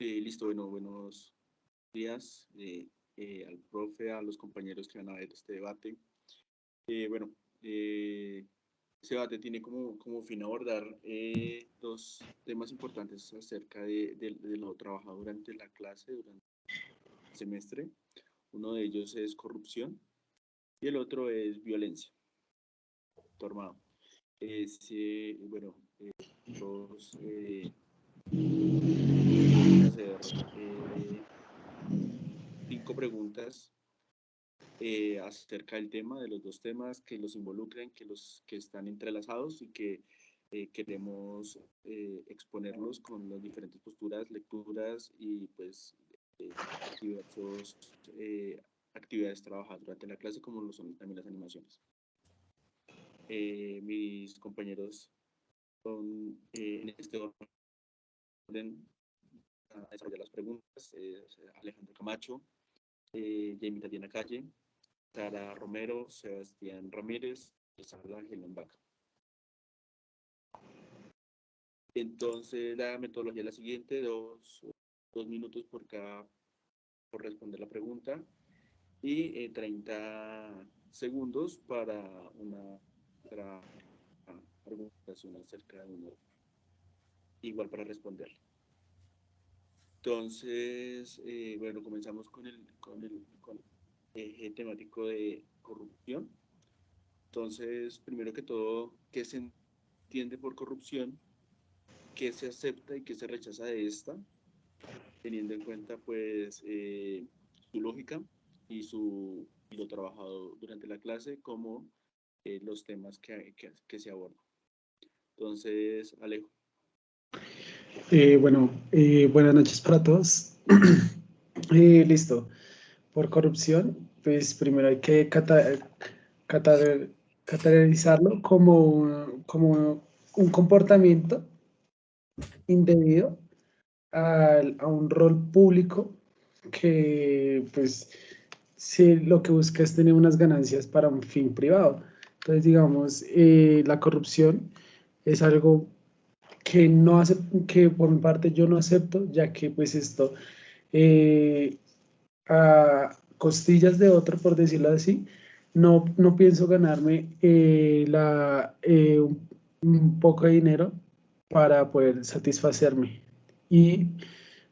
Listo, bueno, buenos días al profe, a los compañeros que van a ver este debate. Bueno, este debate tiene como fin abordar dos temas importantes acerca de lo trabajado durante la clase, durante el semestre. Uno de ellos es corrupción y el otro es violencia, armado. Bueno, nosotros hacer 5 preguntas acerca del tema, de los dos temas que los involucren, que están entrelazados y que queremos exponerlos con las diferentes posturas, lecturas y pues diversos actividades trabajadas durante la clase, como lo son también las animaciones. Mis compañeros son en este orden a desarrollar las preguntas: Alejandro Camacho, Jamie Tatiana Calle, Sara Romero, Sebastián Ramírez y Sara Ángel Vaca. Entonces, la metodología es la siguiente: dos minutos por responder la pregunta y 30 segundos para una argumentación acerca de uno, igual para responder. Entonces, bueno, comenzamos con el eje temático de corrupción. Entonces, primero que todo, ¿qué se entiende por corrupción? ¿Qué se acepta y qué se rechaza de esta? Teniendo en cuenta, pues, su lógica y lo trabajado durante la clase, como los temas que se abordan. Entonces, Alejo. Bueno, buenas noches para todos. Listo. Por corrupción, pues primero hay que categorizarlo como un comportamiento indebido a un rol público que, pues, si lo que busca es tener unas ganancias para un fin privado. Entonces, digamos, la corrupción es algo que que por mi parte yo no acepto, ya que pues esto a costillas de otro, por decirlo así, no pienso ganarme un poco de dinero para poder satisfacerme y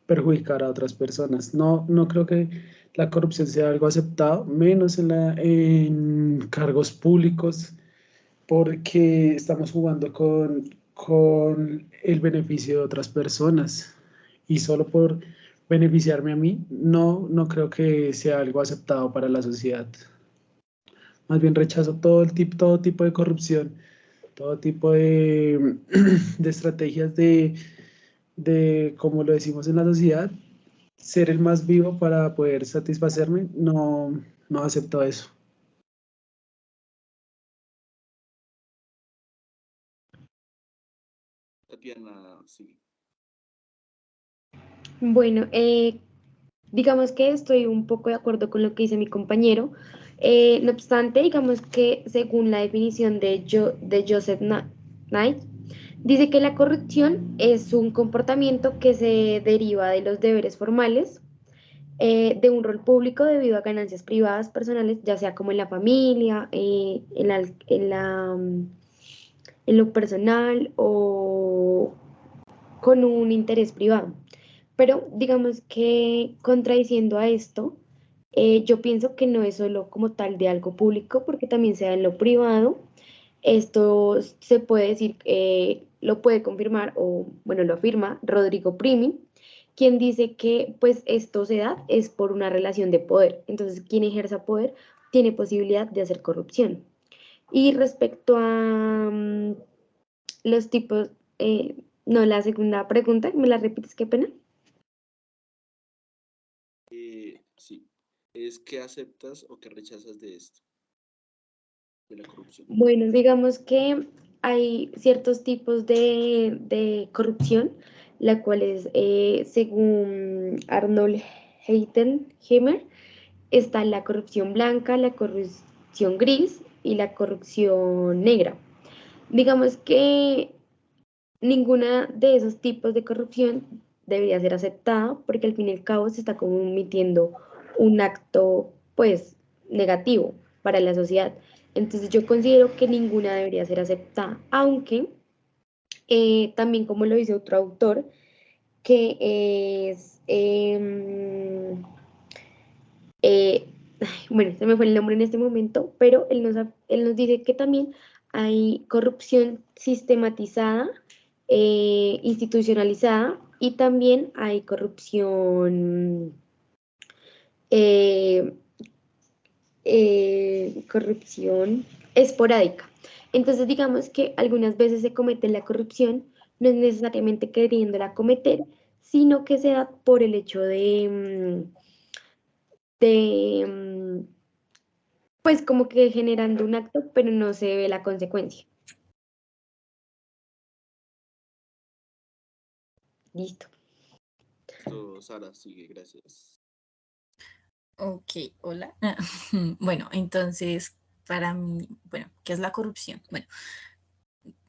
perjudicar a otras personas. No creo que la corrupción sea algo aceptado, menos en cargos públicos, porque estamos jugando con el beneficio de otras personas y solo por beneficiarme a mí, no creo que sea algo aceptado para la sociedad. Más bien rechazo todo tipo de corrupción, todo tipo de, de estrategias como lo decimos en la sociedad, ser el más vivo para poder satisfacerme, no acepto eso. Tatiana, sí. Bueno, digamos que estoy un poco de acuerdo con lo que dice mi compañero. No obstante, digamos que según la definición de Joseph Knight, dice que la corrupción es un comportamiento que se deriva de los deberes formales de un rol público debido a ganancias privadas personales, ya sea como en la familia, en lo personal o con un interés privado. Pero digamos que contradiciendo a esto, yo pienso que no es solo como tal de algo público, porque también se da en lo privado. Esto se puede decir, lo puede confirmar o bueno, lo afirma Rodrigo Primi, quien dice que pues esto se da es por una relación de poder. Entonces, quien ejerza poder tiene posibilidad de hacer corrupción. Y respecto a los tipos, no, la segunda pregunta, ¿me la repites? Qué pena. Sí, es qué aceptas o qué rechazas de esto, de la corrupción. Bueno, digamos que hay ciertos tipos de corrupción, la cual es, según Arnold Heidenheimer, está la corrupción blanca, la corrupción gris y la corrupción negra. Digamos que ninguna de esos tipos de corrupción debería ser aceptada porque al fin y al cabo se está cometiendo un acto pues negativo para la sociedad. Entonces yo considero que ninguna debería ser aceptada, aunque también como lo dice otro autor, que es, bueno, se me fue el nombre en este momento, pero él nos dice que también hay corrupción sistematizada, institucionalizada, y también hay corrupción, eh, corrupción esporádica. Entonces, digamos que algunas veces se comete la corrupción, no es necesariamente queriéndola cometer, sino que se da por el hecho de pues como que generando un acto, pero no se ve la consecuencia. Listo. Esto, Sara, sigue, gracias. Ok, hola. Bueno, entonces, para mí, bueno, ¿qué es la corrupción? Bueno,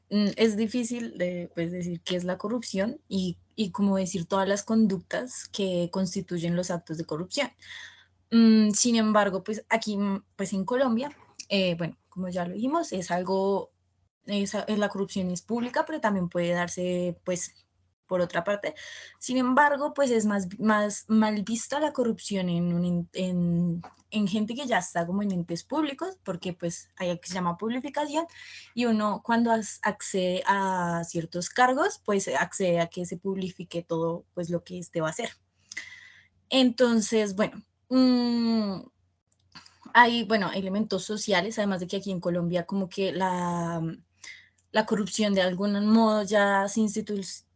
es difícil de, pues, decir qué es la corrupción y como decir todas las conductas que constituyen los actos de corrupción. Sin embargo, pues aquí, pues en Colombia, bueno, como ya lo dijimos, es algo, la corrupción es pública, pero también puede darse, pues, por otra parte. Sin embargo, pues es más mal vista la corrupción en gente que ya está como en entes públicos, porque pues hay algo que se llama publificación, y uno cuando accede a ciertos cargos, pues accede a que se publique todo, pues lo que este va a hacer. Entonces, bueno, hay, bueno, elementos sociales, además de que aquí en Colombia como que la corrupción de algún modo ya se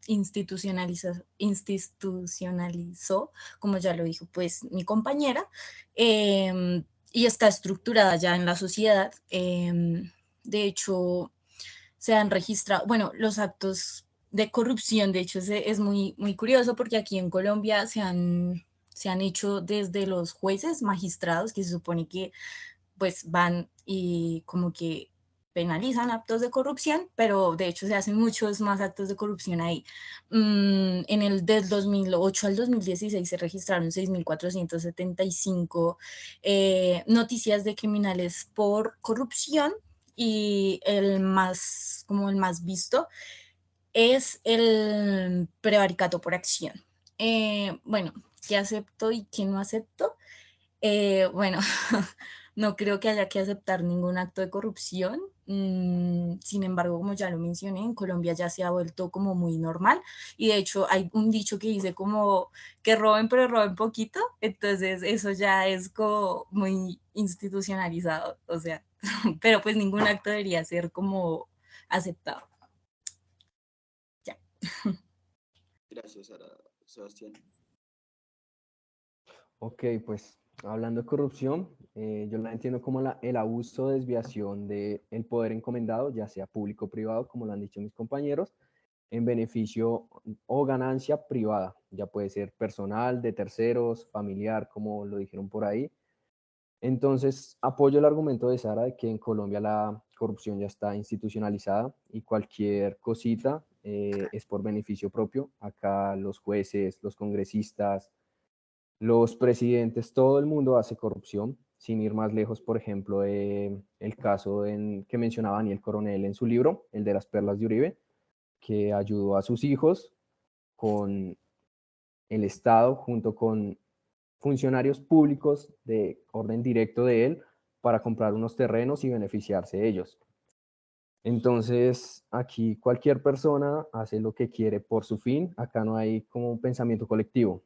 institucionalizó, como ya lo dijo pues mi compañera, y está estructurada ya en la sociedad. De hecho, se han registrado, bueno, los actos de corrupción, de hecho es muy, muy curioso porque aquí en Colombia se han hecho desde los jueces, magistrados, que se supone que pues van y como que penalizan actos de corrupción, pero de hecho se hacen muchos más actos de corrupción ahí. En el del 2008 al 2016 se registraron 6.475 noticias de criminales por corrupción, y como el más visto es el prevaricato por acción. Bueno, ¿qué acepto y qué no acepto? Bueno, no creo que haya que aceptar ningún acto de corrupción. Sin embargo, como ya lo mencioné, en Colombia ya se ha vuelto como muy normal, y de hecho hay un dicho que dice como que roben, pero roben poquito. Entonces eso ya es como muy institucionalizado, o sea, pero pues ningún acto debería ser como aceptado. Ya. Gracias, Sara. Sebastián. Ok, pues hablando de corrupción, yo la entiendo como el abuso o desviación del poder encomendado, ya sea público o privado, como lo han dicho mis compañeros, en beneficio o ganancia privada, ya puede ser personal, de terceros, familiar, como lo dijeron por ahí. Entonces, apoyo el argumento de Sara de que en Colombia la corrupción ya está institucionalizada y cualquier cosita es por beneficio propio. Acá los jueces, los congresistas, los presidentes, todo el mundo hace corrupción. Sin ir más lejos, por ejemplo, el caso que mencionaba Daniel Coronel en su libro, el de las perlas de Uribe, que ayudó a sus hijos con el Estado junto con funcionarios públicos de orden directo de él para comprar unos terrenos y beneficiarse de ellos. Entonces, aquí cualquier persona hace lo que quiere por su fin. Acá no hay como un pensamiento colectivo.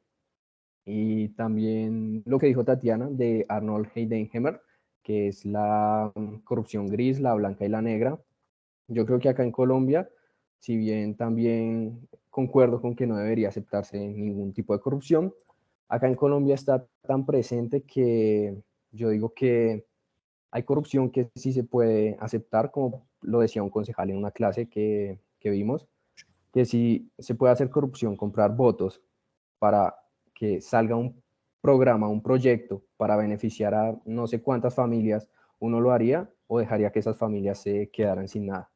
Y también lo que dijo Tatiana de Arnold Heidenhammer, que es la corrupción gris, la blanca y la negra. Yo creo que acá en Colombia, si bien también concuerdo con que no debería aceptarse ningún tipo de corrupción, acá en Colombia está tan presente que yo digo que hay corrupción que sí se puede aceptar, como lo decía un concejal en una clase que vimos, que si se puede hacer corrupción, comprar votos para que salga un programa, un proyecto para beneficiar a no sé cuántas familias, uno lo haría o dejaría que esas familias se quedaran sin nada.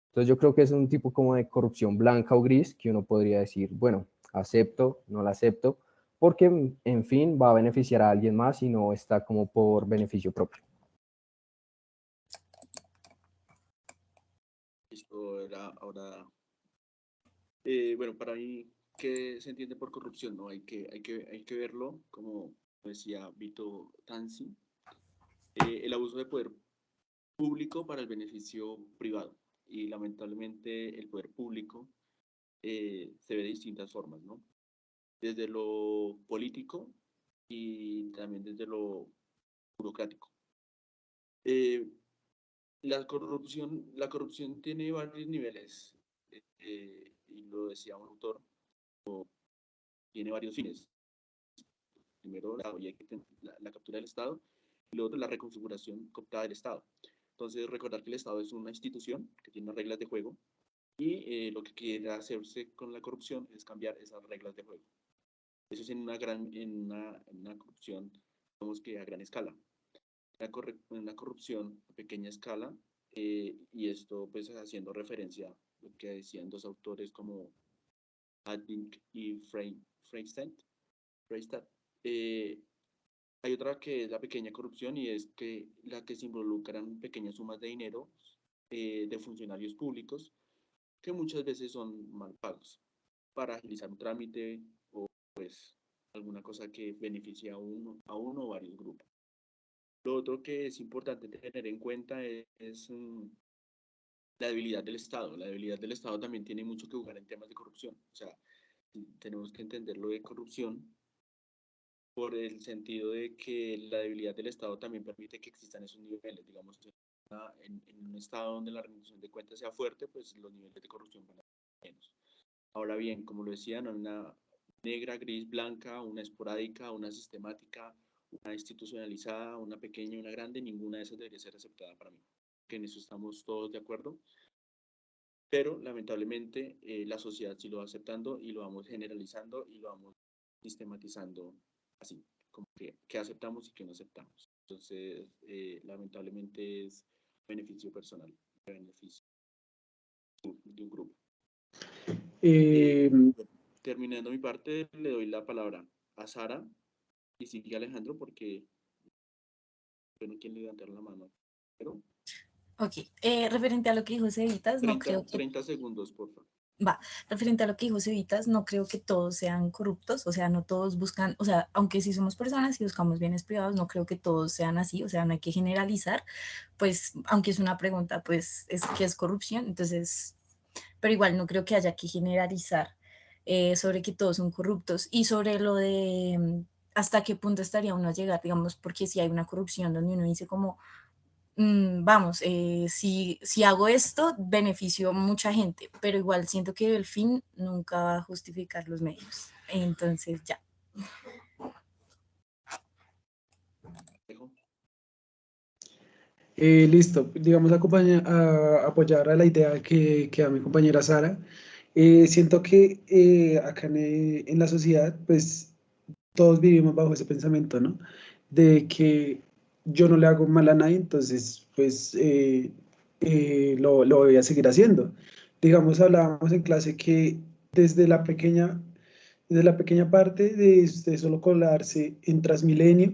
Entonces yo creo que es un tipo como de corrupción blanca o gris que uno podría decir, bueno, acepto, no la acepto, porque en fin va a beneficiar a alguien más y no está como por beneficio propio. Listo, ahora, bueno, para mí, ¿qué se entiende por corrupción? ¿No? Hay que verlo, como decía Vito Tanzi, el abuso de poder público para el beneficio privado. Y lamentablemente el poder público se ve de distintas formas, ¿no? Desde lo político y también desde lo burocrático. Eh, la corrupción tiene varios niveles, y lo decía un autor, tiene varios fines. Primero, la captura del Estado, y luego la reconfiguración cooptada del Estado. Entonces, recordar que el Estado es una institución que tiene unas reglas de juego y lo que quiere hacerse con la corrupción es cambiar esas reglas de juego. Eso es en una corrupción, digamos que a gran escala. Una corrupción a pequeña escala, y esto pues haciendo referencia a lo que decían dos autores como Adink y Freistadt. Hay otra que es la pequeña corrupción y es que la que se involucran pequeñas sumas de dinero de funcionarios públicos que muchas veces son mal pagos para agilizar un trámite o pues alguna cosa que beneficie a uno o varios grupos. Lo otro que es importante tener en cuenta es la debilidad del Estado. La debilidad del Estado también tiene mucho que jugar en temas de corrupción. O sea, tenemos que entender lo de corrupción por el sentido de que la debilidad del Estado también permite que existan esos niveles. Digamos, en un Estado donde la rendición de cuentas sea fuerte, pues los niveles de corrupción van a ser menos. Ahora bien, como lo decía, no hay una negra, gris, blanca, una esporádica, una sistemática, una institucionalizada, una pequeña, una grande, ninguna de esas debería ser aceptada para mí. Que en eso estamos todos de acuerdo, pero lamentablemente la sociedad sí lo va aceptando y lo vamos generalizando y lo vamos sistematizando así, como que aceptamos y que no aceptamos. Entonces, lamentablemente es beneficio personal, beneficio de un grupo. Bueno, terminando mi parte, le doy la palabra a Sara y sigue Alejandro porque no quieren levantar la mano. Pero Ok, referente a lo que dijo Cevitas, no creo que 30 segundos, por favor. Va, referente a lo que dijo Cevitas, no creo que todos sean corruptos, o sea, no todos buscan, o sea, aunque sí somos personas y buscamos bienes privados, no creo que todos sean así, o sea, no hay que generalizar, pues, aunque es una pregunta, pues, es que es corrupción, entonces, pero igual no creo que haya que generalizar sobre que todos son corruptos y sobre lo de hasta qué punto estaría uno a llegar, digamos, porque si hay una corrupción donde uno dice como vamos, si hago esto, beneficio a mucha gente, pero igual siento que el fin nunca va a justificar los medios. Entonces, ya. Listo, digamos, apoyar a la idea que da mi compañera Sara. Siento que acá en la sociedad, pues todos vivimos bajo ese pensamiento, ¿no? De que yo no le hago mal a nadie, entonces, pues lo voy a seguir haciendo. Digamos, hablábamos en clase que desde desde la pequeña parte de usted solo colarse en Transmilenio,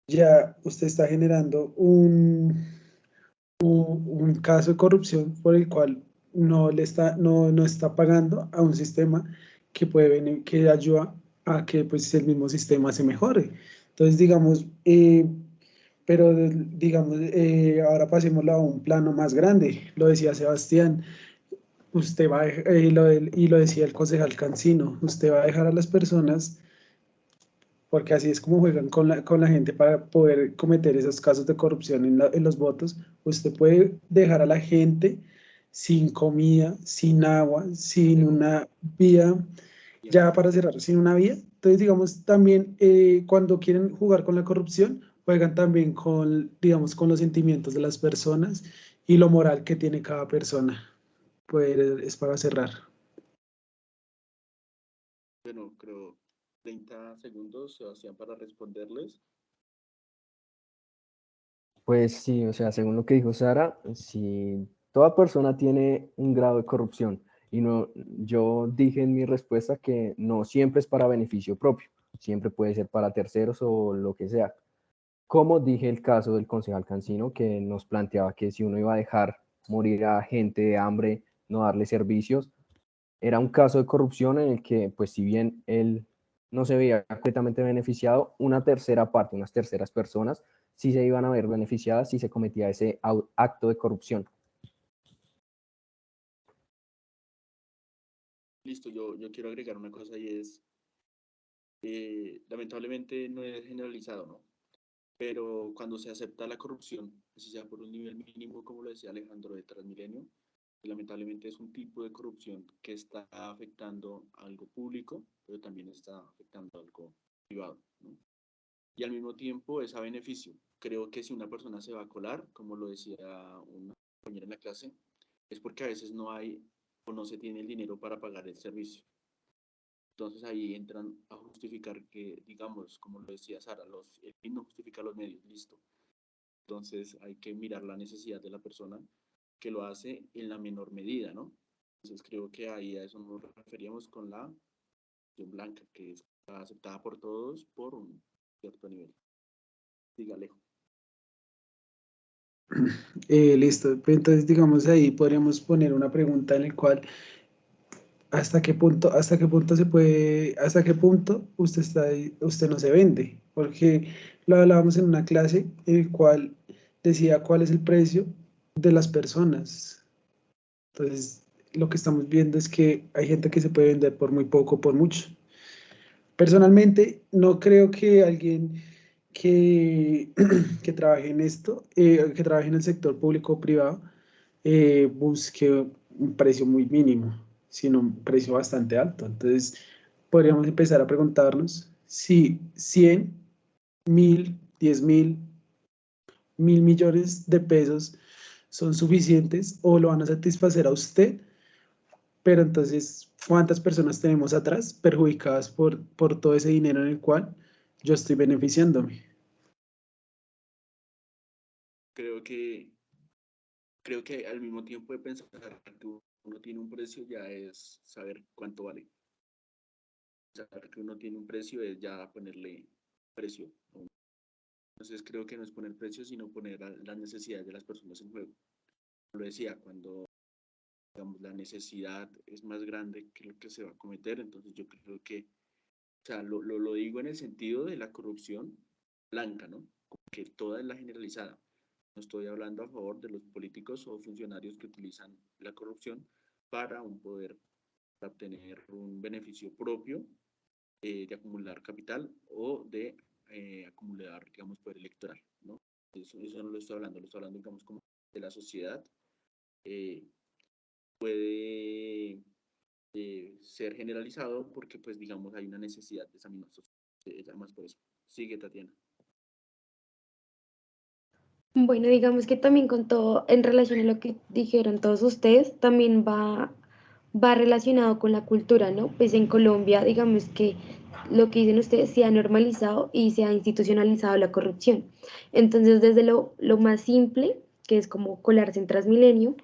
ya usted está generando un caso de corrupción por el cual no está pagando a un sistema que que ayuda a que pues, el mismo sistema se mejore. Entonces, digamos, pero digamos, ahora pasémoslo a un plano más grande. Lo decía Sebastián, usted va a, y lo decía el concejal Cancino, usted va a dejar a las personas porque así es como juegan con la gente para poder cometer esos casos de corrupción en los votos. Usted puede dejar a la gente sin comida, sin agua, sin una vía, ya para cerrar, sin una vía. Entonces, digamos, también cuando quieren jugar con la corrupción, juegan también con, digamos, con los sentimientos de las personas y lo moral que tiene cada persona. Pues es para cerrar. Bueno, creo 30 segundos, Sebastián, para responderles. Pues sí, o sea, según lo que dijo Sara, si toda persona tiene un grado de corrupción Y no, yo dije en mi respuesta que no siempre es para beneficio propio, siempre puede ser para terceros o lo que sea. Como dije el caso del concejal Cancino, que nos planteaba que si uno iba a dejar morir a gente de hambre, no darle servicios, era un caso de corrupción en el que, pues si bien él no se veía completamente beneficiado, una tercera parte, unas terceras personas, sí se iban a ver beneficiadas si se cometía ese acto de corrupción. Listo, yo quiero agregar una cosa y es, lamentablemente no es generalizado, ¿no? Pero cuando se acepta la corrupción, así sea por un nivel mínimo, como lo decía Alejandro, de Transmilenio, lamentablemente es un tipo de corrupción que está afectando a algo público, pero también está afectando a algo privado, ¿no? Y al mismo tiempo es a beneficio. Creo que si una persona se va a colar, como lo decía una compañera en la clase, es porque a veces no hay o no se tiene el dinero para pagar el servicio. Entonces ahí entran a justificar que, digamos, como lo decía Sara, el fin no justifica los medios, listo. Entonces hay que mirar la necesidad de la persona que lo hace en la menor medida, ¿no? Entonces creo que ahí a eso nos referíamos con la acción blanca, que es aceptada por todos por un cierto nivel. Diga, Alejo. Listo. Entonces, digamos, ahí podríamos poner una pregunta en el cual hasta qué punto se puede, hasta qué punto usted no se vende, porque lo hablábamos en una clase en el cual decía cuál es el precio de las personas. Entonces, lo que estamos viendo es que hay gente que se puede vender por muy poco, por mucho. Personalmente, no creo que alguien que, que trabaje en esto, que trabaje en el sector público o privado, busque un precio muy mínimo, sino un precio bastante alto. Entonces, podríamos empezar a preguntarnos si 100, 1000, 10.000, 1.000 millones de pesos son suficientes o lo van a satisfacer a usted, pero entonces, ¿cuántas personas tenemos atrás perjudicadas por todo ese dinero en el cual yo estoy beneficiándome? Creo que, creo que al mismo tiempo de pensar que uno tiene un precio ya es saber cuánto vale. Saber que uno tiene un precio es ya ponerle precio. Entonces creo que no es poner precio, sino poner las necesidades de las personas en juego. Lo decía, cuando digamos, la necesidad es más grande que lo que se va a cometer, entonces yo creo que, o sea, lo digo en el sentido de la corrupción blanca, ¿no? Que toda es la generalizada. No estoy hablando a favor de los políticos o funcionarios que utilizan la corrupción para un poder, para obtener un beneficio propio, de acumular capital o de acumular, digamos, poder electoral, ¿no? Eso no lo estoy hablando, digamos, como de la sociedad. Puede ser generalizado porque, pues, digamos, hay una necesidad de esa misma sociedad, más por eso. Sigue, Tatiana. Bueno, digamos que también con todo, en relación a lo que dijeron todos ustedes, también va relacionado con la cultura, ¿no? Pues en Colombia, digamos que lo que dicen ustedes se ha normalizado y se ha institucionalizado la corrupción. Entonces, desde lo más simple, que es como colarse en Transmilenio,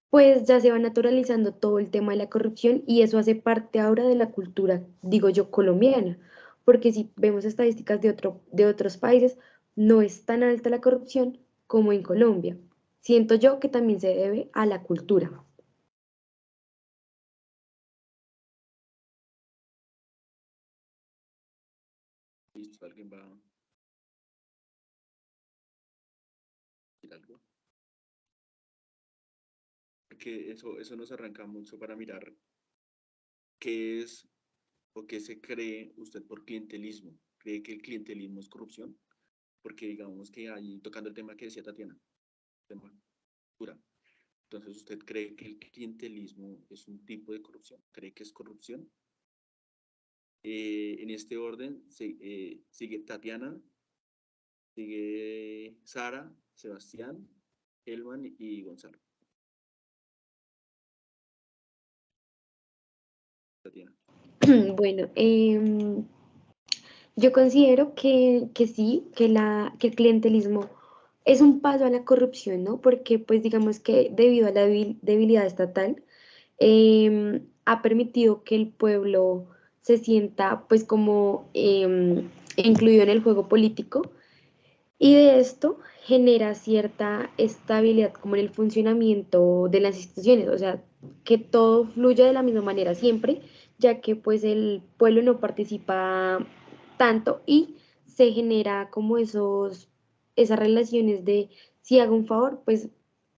pues ya se va naturalizando todo el tema de la corrupción y eso hace parte ahora de la cultura, digo yo, colombiana, porque si vemos estadísticas de otros países, no es tan alta la corrupción como en Colombia. Siento yo que también se debe a la cultura. ¿Listo? ¿Alguien va a decir algo? Porque eso nos arranca mucho para mirar qué es o qué se cree usted por clientelismo. ¿Cree que el clientelismo es corrupción? Porque digamos que ahí, tocando el tema que decía Tatiana, tema cultura. Entonces, ¿usted cree que el clientelismo es un tipo de corrupción? ¿Cree que es corrupción? En este orden sigue Tatiana, sigue Sara, Sebastián, Elman y Gonzalo. Tatiana. Bueno, yo considero que sí, que el clientelismo es un paso a la corrupción, ¿no? Porque pues digamos que debido a la debilidad estatal, ha permitido que el pueblo se sienta pues como incluido en el juego político, y de esto genera cierta estabilidad como en el funcionamiento de las instituciones, o sea, que todo fluya de la misma manera siempre, ya que pues el pueblo no participa tanto y se genera como esas relaciones de si hago un favor, pues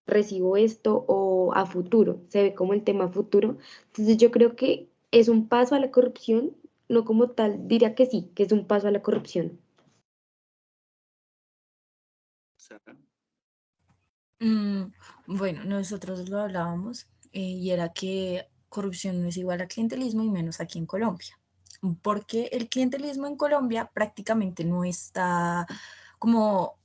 recibo esto, o a futuro, se ve como el tema futuro. Entonces yo creo que es un paso a la corrupción, no como tal, diría que sí, que es un paso a la corrupción. Sara. Bueno, nosotros lo hablábamos y era que corrupción no es igual a clientelismo y menos aquí en Colombia, porque el clientelismo en Colombia prácticamente no está como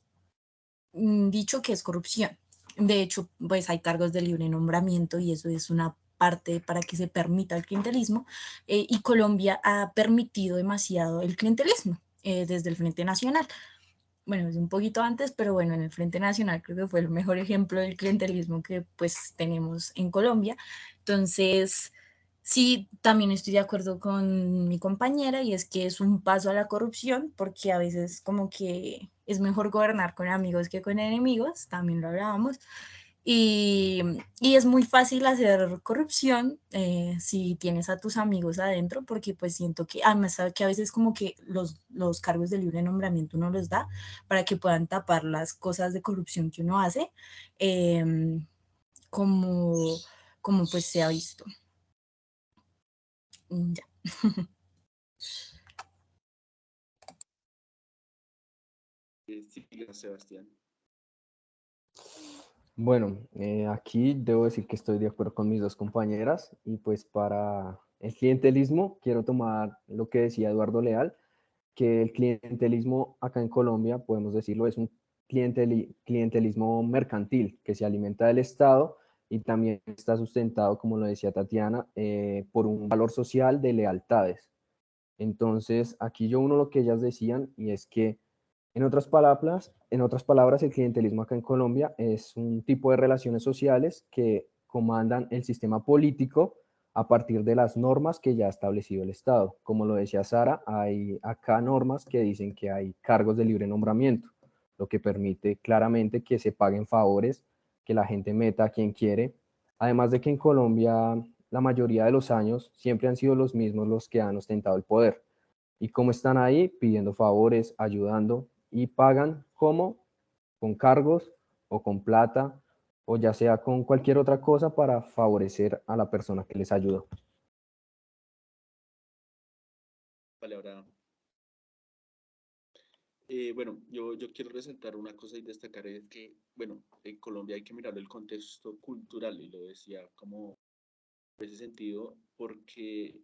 dicho que es corrupción. De hecho, pues hay cargos de libre nombramiento y eso es una parte para que se permita el clientelismo, y Colombia ha permitido demasiado el clientelismo desde el Frente Nacional. Bueno, es un poquito antes, pero bueno, en el Frente Nacional creo que fue el mejor ejemplo del clientelismo que pues tenemos en Colombia. Entonces, sí, también estoy de acuerdo con mi compañera y es que es un paso a la corrupción porque a veces como que es mejor gobernar con amigos que con enemigos, también lo hablábamos. Y es muy fácil hacer corrupción si tienes a tus amigos adentro, porque pues siento que, además que a veces como que los cargos de libre nombramiento uno los da para que puedan tapar las cosas de corrupción que uno hace, como, como pues se ha visto. Ya. Siga, Sebastián. Bueno, aquí debo decir que estoy de acuerdo con mis dos compañeras y pues para el clientelismo quiero tomar lo que decía Eduardo Leal, que el clientelismo acá en Colombia, podemos decirlo, es un clientelismo mercantil que se alimenta del Estado y también está sustentado, como lo decía Tatiana, por un valor social de lealtades. Entonces, aquí yo uno lo que ellas decían y es que en otras palabras, el clientelismo acá en Colombia es un tipo de relaciones sociales que comandan el sistema político a partir de las normas que ya ha establecido el Estado. Como lo decía Sara, hay acá normas que dicen que hay cargos de libre nombramiento, lo que permite claramente que se paguen favores, que la gente meta a quien quiere. Además de que en Colombia la mayoría de los años siempre han sido los mismos los que han ostentado el poder. Y como están ahí pidiendo favores, ayudando y pagan como con cargos o con plata o ya sea con cualquier otra cosa para favorecer a la persona que les ayudó. Vale, ahora. Bueno, yo quiero resaltar una cosa y destacar es que, bueno, en Colombia hay que mirar el contexto cultural y lo decía como en ese sentido porque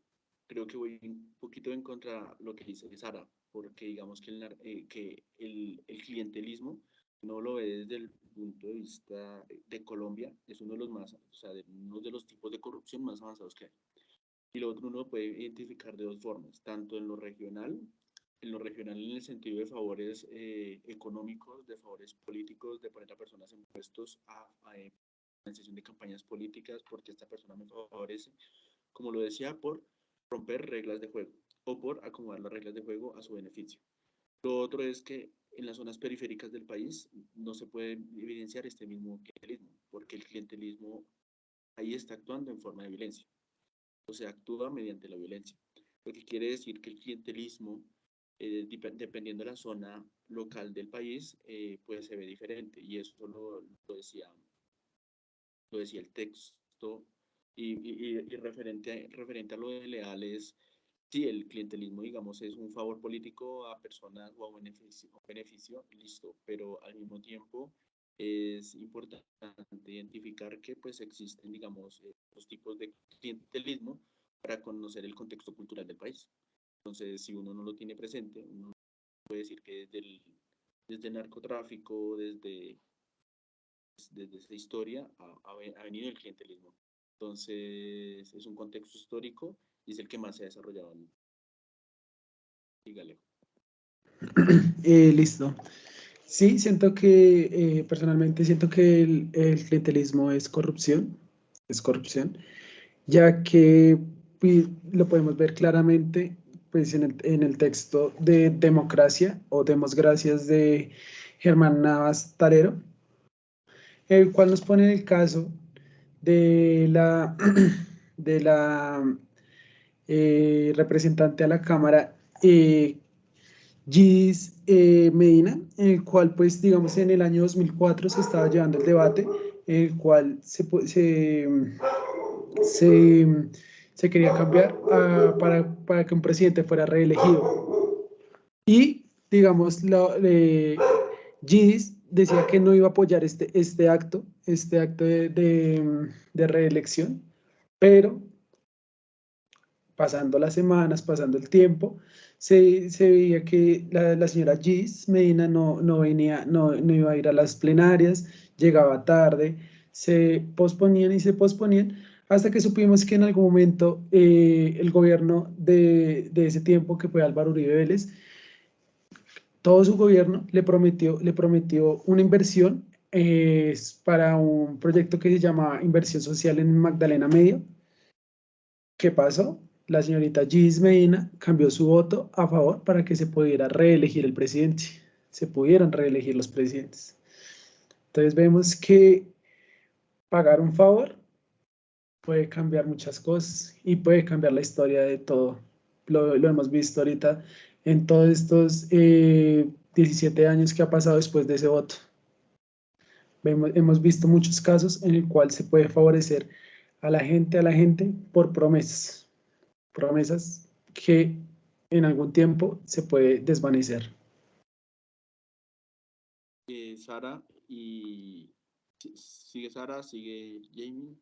creo que voy un poquito en contra de lo que dice Sara, porque digamos que el clientelismo no lo ve desde el punto de vista de Colombia, es uno de los más, o sea, de uno de los tipos de corrupción más avanzados que hay. Y lo otro uno puede identificar de dos formas, tanto en lo regional en el sentido de favores económicos, de favores políticos, de poner a personas en puestos a financiación de campañas políticas porque esta persona me favorece, como lo decía, por romper reglas de juego o por acomodar las reglas de juego a su beneficio. Lo otro es que en las zonas periféricas del país no se puede evidenciar este mismo clientelismo, porque el clientelismo ahí está actuando en forma de violencia, o sea, actúa mediante la violencia. Lo que quiere decir que el clientelismo, dependiendo de la zona local del país, pues se ve diferente, y eso lo decía el texto, y referente a lo de leales, sí, el clientelismo, digamos, es un favor político a personas o a beneficio, listo, pero al mismo tiempo es importante identificar que pues existen, digamos, los tipos de clientelismo para conocer el contexto cultural del país. Entonces, si uno no lo tiene presente, uno puede decir que desde el narcotráfico, desde esa historia ha venido el clientelismo. Entonces, es un contexto histórico y es el que más se ha desarrollado. Dígale. Listo. Sí, siento que, personalmente siento que el clientelismo es corrupción, ya que pues, lo podemos ver claramente pues, en el texto de Democracia o Demos Gracias de Germán Navas Tarero, el cual nos pone el caso de de la representante a la Cámara, Gis Medina, en el cual, pues, digamos, en el año 2004 se estaba llevando el debate, en el cual se, se quería cambiar para que un presidente fuera reelegido. Y, digamos, Gis decía que no iba a apoyar este acto de reelección, pero pasando las semanas, pasando el tiempo, se veía que la señora Gis Medina no iba a ir a las plenarias, llegaba tarde, se posponían y se posponían, hasta que supimos que en algún momento el gobierno de ese tiempo, que fue Álvaro Uribe Vélez, todo su gobierno le prometió una inversión para un proyecto que se llama Inversión Social en Magdalena Medio. ¿Qué pasó? La señorita Gis Medina cambió su voto a favor para que se pudiera reelegir el presidente, se pudieran reelegir los presidentes. Entonces vemos que pagar un favor puede cambiar muchas cosas y puede cambiar la historia de todo. Lo hemos visto ahorita en todos estos 17 años que ha pasado después de ese voto. Hemos visto muchos casos en el cual se puede favorecer a la gente por promesas que en algún tiempo se puede desvanecer. Sara, y sigue Sara, sigue Jamie.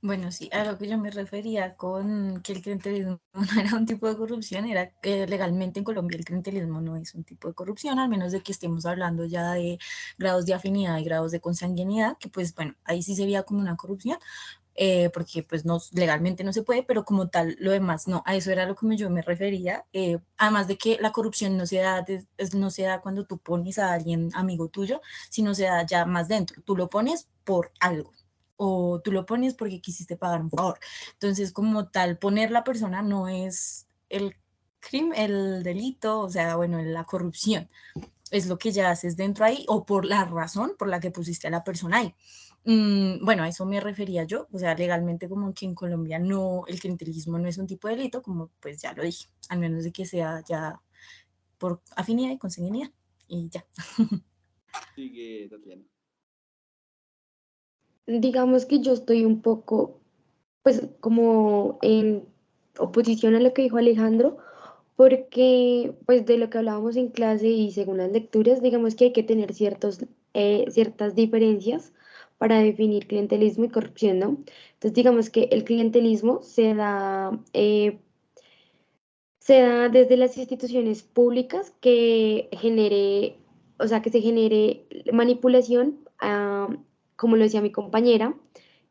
Bueno, sí, a lo que yo me refería con que el clientelismo no era un tipo de corrupción, era que legalmente en Colombia el clientelismo no es un tipo de corrupción, al menos de que estemos hablando ya de grados de afinidad y grados de consanguinidad, que pues bueno, ahí sí sería como una corrupción, porque pues no, legalmente no se puede, pero como tal lo demás no, a eso era lo que yo me refería, además de que la corrupción no no se da cuando tú pones a alguien amigo tuyo, sino se da ya más dentro, tú lo pones por algo o tú lo pones porque quisiste pagar un favor. Entonces, como tal, poner la persona no es el crimen, el delito, o sea, bueno, la corrupción es lo que ya haces dentro ahí o por la razón por la que pusiste a la persona ahí. Bueno, a eso me refería yo, o sea, legalmente como que en Colombia no, el clientelismo no es un tipo de delito, como pues ya lo dije, al menos de que sea ya por afinidad y consanguinidad y ya. Sigue Tatiana. Digamos que yo estoy un poco, pues, como en oposición a lo que dijo Alejandro, porque, pues, de lo que hablábamos en clase y según las lecturas, digamos que hay que tener ciertas diferencias para definir clientelismo y corrupción, ¿no? Entonces, digamos que el clientelismo se da desde las instituciones públicas que genere, o sea, que se genere manipulación, como lo decía mi compañera,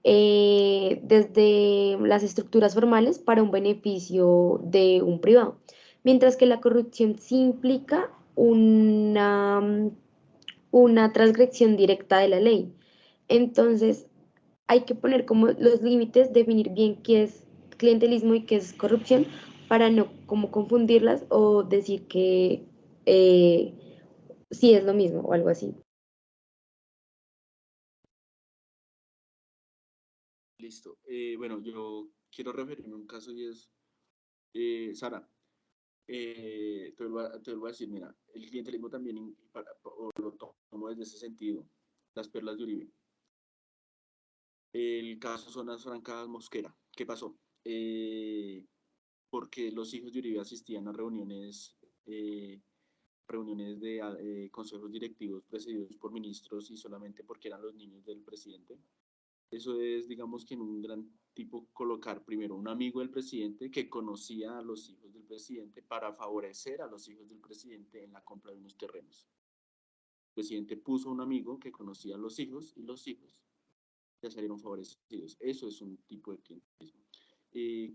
desde las estructuras formales para un beneficio de un privado. Mientras que la corrupción sí implica una transgresión directa de la ley. Entonces, hay que poner como los límites, definir bien qué es clientelismo y qué es corrupción para no como confundirlas o decir que eh, sí es lo mismo o algo así. Listo. Bueno, yo quiero referirme a un caso y es, Sara, te vuelvo a decir, mira, el clientelismo también, o lo tomo desde ese sentido, las perlas de Uribe. El caso Zonas Francas Mosquera, ¿qué pasó? Porque los hijos de Uribe asistían a reuniones de consejos directivos presididos por ministros y solamente porque eran los niños del presidente. Eso es, digamos que en un gran tipo colocar primero un amigo del presidente que conocía a los hijos del presidente para favorecer a los hijos del presidente en la compra de unos terrenos. El presidente puso un amigo que conocía a los hijos y los hijos ya salieron favorecidos. Eso es un tipo de clientelismo.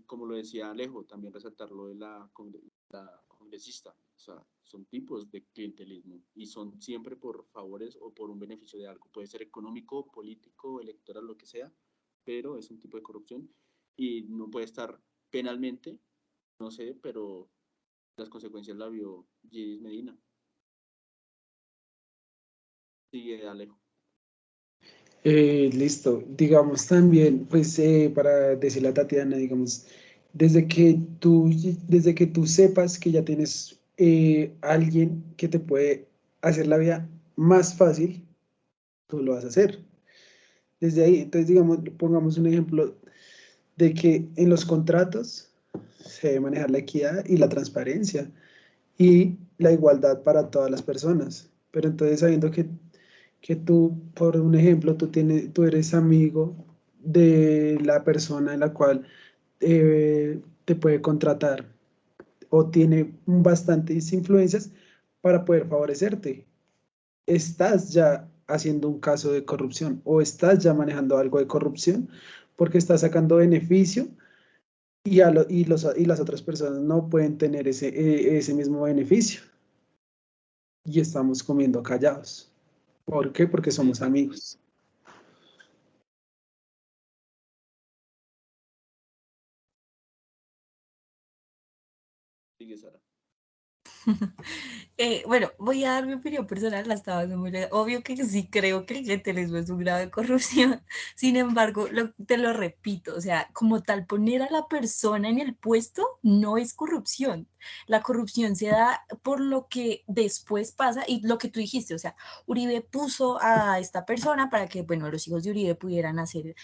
Como lo decía Alejo, también resaltar lo de la congresista. O sea, son tipos de clientelismo y son siempre por favores o por un beneficio de algo. Puede ser económico, político, electoral, lo que sea, pero es un tipo de corrupción y no puede estar penalmente, no sé, pero las consecuencias la vio Gis Medina. Sigue Alejo. Listo, digamos también, pues para decirle a Tatiana, digamos, desde que tú sepas que ya tienes alguien que te puede hacer la vida más fácil, tú lo vas a hacer. Desde ahí, entonces, digamos, pongamos un ejemplo de que en los contratos se debe manejar la equidad y la transparencia y la igualdad para todas las personas. Pero entonces sabiendo que tú, por un ejemplo, tú eres amigo de la persona en la cual te puede contratar o tiene bastantes influencias para poder favorecerte. Estás ya haciendo un caso de corrupción o estás ya manejando algo de corrupción porque estás sacando beneficio y las otras personas no pueden tener ese mismo beneficio y estamos comiendo callados. ¿Por qué? Porque somos amigos. Sigue Sara. Bueno, voy a dar mi opinión personal, la estaba dando muy obvio que sí creo que el clientelismo es un grado de corrupción. Sin embargo, te lo repito, o sea, como tal, poner a la persona en el puesto no es corrupción. La corrupción se da por lo que después pasa y lo que tú dijiste, o sea, Uribe puso a esta persona para que, bueno, los hijos de Uribe pudieran hacer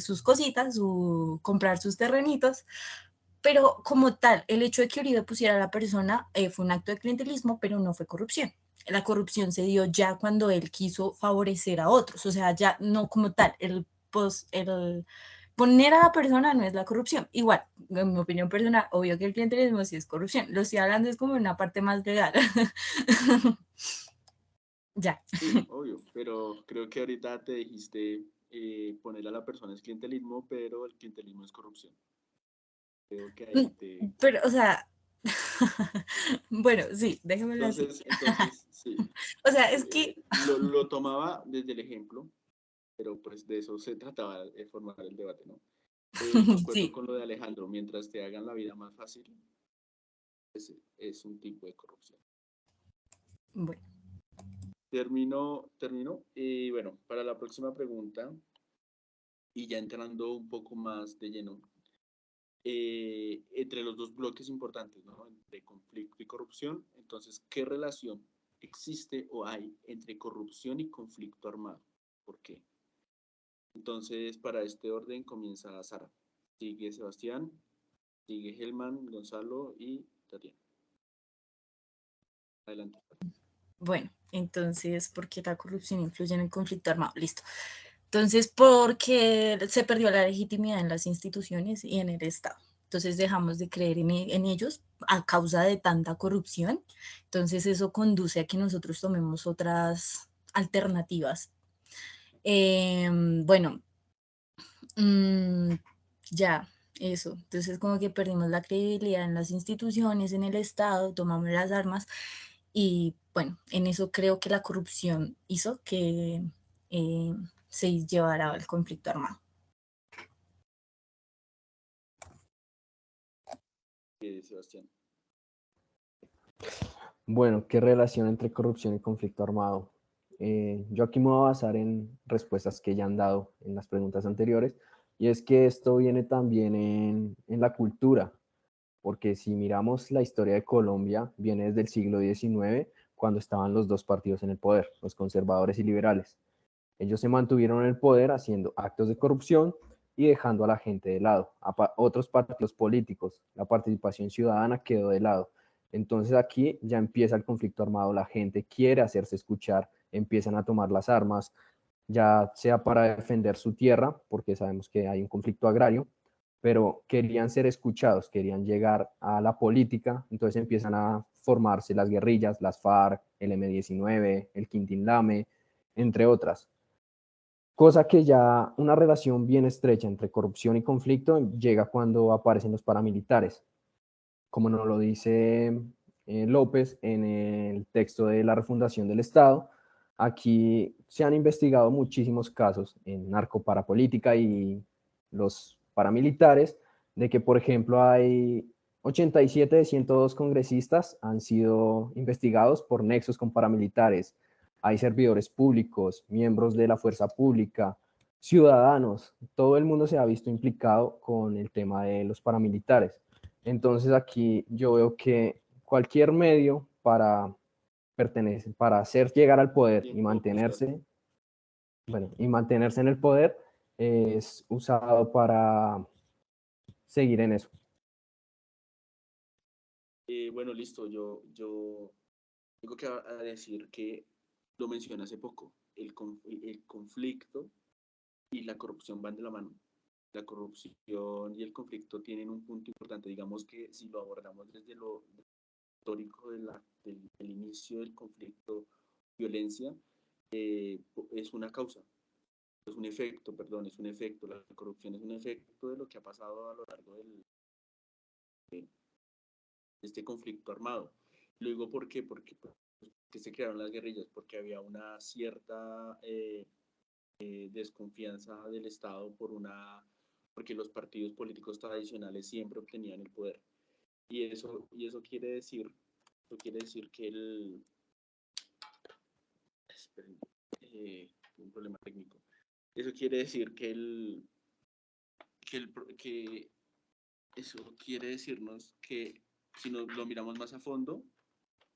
sus cositas, comprar sus terrenitos. Pero como tal, el hecho de que Uribe pusiera a la persona fue un acto de clientelismo, pero no fue corrupción. La corrupción se dio ya cuando él quiso favorecer a otros, o sea, ya no como tal, el poner a la persona no es la corrupción. Igual, en mi opinión personal, obvio que el clientelismo sí es corrupción. Lo estoy hablando es como una parte más legal. Ya. Sí, obvio, pero creo que ahorita te dijiste poner a la persona es clientelismo, pero el clientelismo es corrupción. Creo que ahí te... Pero, o sea, bueno, sí, déjemelo así. Entonces, sí. O sea, es que Lo tomaba desde el ejemplo, pero pues de eso se trataba de formar el debate, ¿no? Concuerdo sí, con lo de Alejandro, mientras te hagan la vida más fácil, es un tipo de corrupción. bueno. Terminó. Y bueno, para la próxima pregunta, y ya entrando un poco más de lleno, entre los dos bloques importantes, ¿no? Entre conflicto y corrupción, entonces, ¿qué relación existe o hay entre corrupción y conflicto armado? ¿Por qué? Entonces, para este orden comienza Sara, sigue Sebastián, sigue Helman, Gonzalo y Tatiana. Adelante. Bueno, entonces, ¿por qué la corrupción influye en el conflicto armado? Listo. Entonces, porque se perdió la legitimidad en las instituciones y en el Estado. Entonces, dejamos de creer en ellos a causa de tanta corrupción. Entonces, eso conduce a que nosotros tomemos otras alternativas. Bueno, ya, eso. Entonces, como que perdimos la credibilidad en las instituciones, en el Estado, tomamos las armas y bueno, en eso creo que la corrupción hizo que se llevara al conflicto armado. Sebastián. Bueno, ¿qué relación entre corrupción y conflicto armado? Yo aquí me voy a basar en respuestas que ya han dado en las preguntas anteriores, y es que esto viene también en la cultura, porque si miramos la historia de Colombia, viene desde el siglo XIX, cuando estaban los dos partidos en el poder, los conservadores y liberales. Ellos se mantuvieron en el poder haciendo actos de corrupción y dejando a la gente de lado. A otros partidos políticos, la participación ciudadana quedó de lado. Entonces aquí ya empieza el conflicto armado, la gente quiere hacerse escuchar, empiezan a tomar las armas, ya sea para defender su tierra, porque sabemos que hay un conflicto agrario, pero querían ser escuchados, querían llegar a la política, entonces empiezan a formarse las guerrillas, las FARC, el M-19, el Quintín Lame, entre otras. Cosa que ya una relación bien estrecha entre corrupción y conflicto llega cuando aparecen los paramilitares, como nos lo dice López en el texto de la refundación del Estado. Aquí se han investigado muchísimos casos en narcoparapolítica y los paramilitares, de que, por ejemplo, hay 87 de 102 congresistas han sido investigados por nexos con paramilitares. Hay servidores públicos, miembros de la fuerza pública, ciudadanos, todo el mundo se ha visto implicado con el tema de los paramilitares. Entonces aquí yo veo que cualquier medio para hacer llegar al poder y mantenerse, y mantenerse en el poder es usado para seguir en eso. Bueno, listo, yo tengo que decir que lo mencioné hace poco, el conflicto y la corrupción van de la mano. La corrupción y el conflicto tienen un punto importante. Digamos que si lo abordamos desde lo histórico del inicio del conflicto, violencia, es una causa, es un efecto, perdón, es un efecto. La corrupción es un efecto de lo que ha pasado a lo largo de este conflicto armado. Lo digo ¿por qué? Porque se crearon las guerrillas, porque había una cierta desconfianza del Estado porque los partidos políticos tradicionales siempre obtenían el poder. Y eso quiere decir que un problema técnico. Eso quiere decir eso quiere decirnos que si nos lo miramos más a fondo,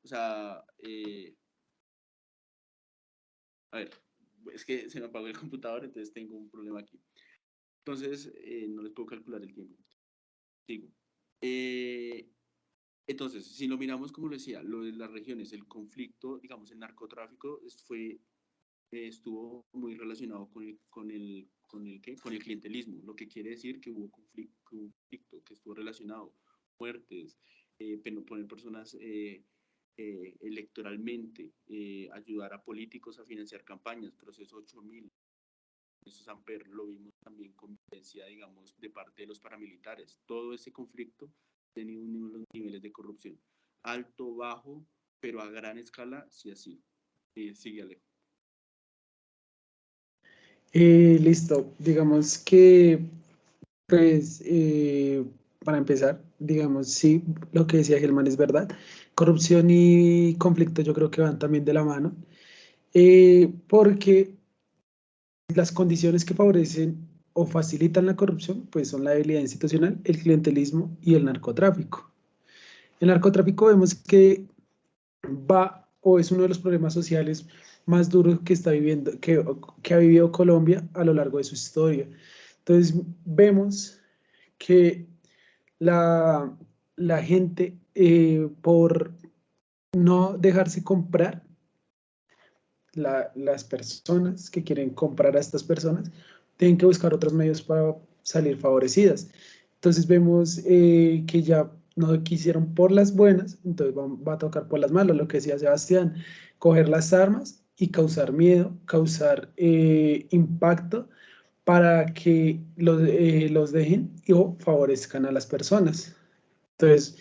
o sea, a ver, es que se me apagó el computador, entonces tengo un problema aquí. Entonces, no les puedo calcular el tiempo. Sigo. Entonces, si lo miramos, como lo decía, lo de las regiones, el conflicto, digamos, el narcotráfico estuvo muy relacionado con el clientelismo, lo que quiere decir que hubo conflicto que estuvo relacionado, muertes, poner personas electoralmente, ayudar a políticos a financiar campañas, proceso 8000, eso Samper lo vimos también con violencia, digamos, de parte de los paramilitares. Todo ese conflicto ha tenido unos niveles de corrupción, alto, bajo, pero a gran escala, sí así. Sigue Alejo. Listo, digamos que, pues, para empezar, digamos, sí, lo que decía Germán es verdad. Corrupción y conflicto yo creo que van también de la mano, porque las condiciones que favorecen o facilitan la corrupción, pues son la debilidad institucional, el clientelismo y el narcotráfico. El narcotráfico vemos que va o es uno de los problemas sociales más duros que está viviendo, que ha vivido Colombia a lo largo de su historia. Entonces vemos que la gente, por no dejarse comprar, las personas que quieren comprar a estas personas tienen que buscar otros medios para salir favorecidas. Entonces vemos que ya no quisieron por las buenas, entonces va a tocar por las malas, lo que decía Sebastián, coger las armas y causar miedo, causar impacto para que los dejen o favorezcan a las personas. Entonces,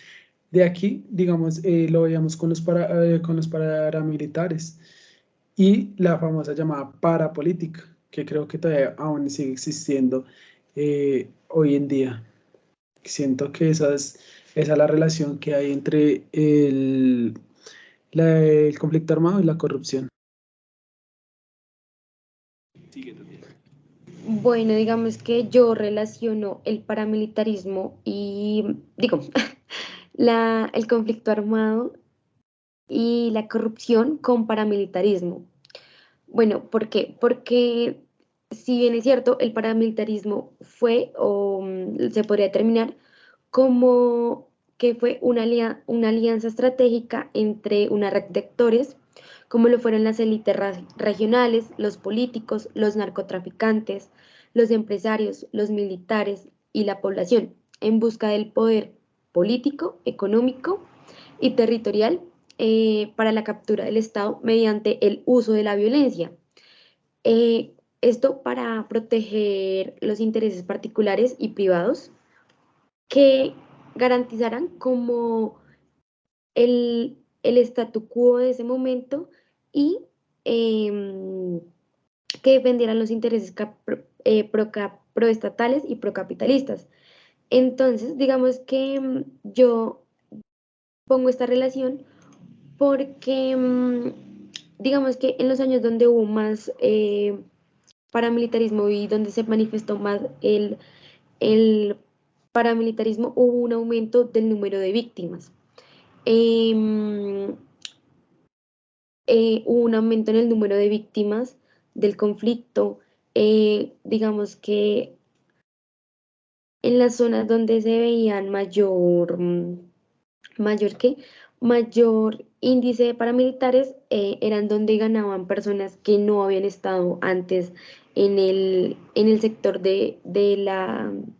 de aquí, digamos, lo veíamos con los paramilitares y la famosa llamada parapolítica, que creo que todavía aún sigue existiendo hoy en día. Siento que esa es la relación que hay entre el conflicto armado y la corrupción. Sigue también. Bueno, digamos que yo relaciono el paramilitarismo y, digo, el conflicto armado y la corrupción con paramilitarismo. Bueno, ¿por qué? Porque si bien es cierto, el paramilitarismo fue o se podría determinar como que fue una alianza estratégica entre una red de actores, como lo fueron las élites regionales, los políticos, los narcotraficantes, los empresarios, los militares y la población, en busca del poder político, económico y territorial para la captura del Estado mediante el uso de la violencia. Esto para proteger los intereses particulares y privados que garantizaran como el statu quo de ese momento y que defendieran los intereses proestatales y procapitalistas. Entonces, digamos que yo pongo esta relación porque, digamos que en los años donde hubo más paramilitarismo y donde se manifestó más el paramilitarismo, hubo un aumento del número de víctimas. Hubo un aumento en el número de víctimas del conflicto. Digamos que en las zonas donde se veían mayor índice de paramilitares, eran donde ganaban personas que no habían estado antes en el sector en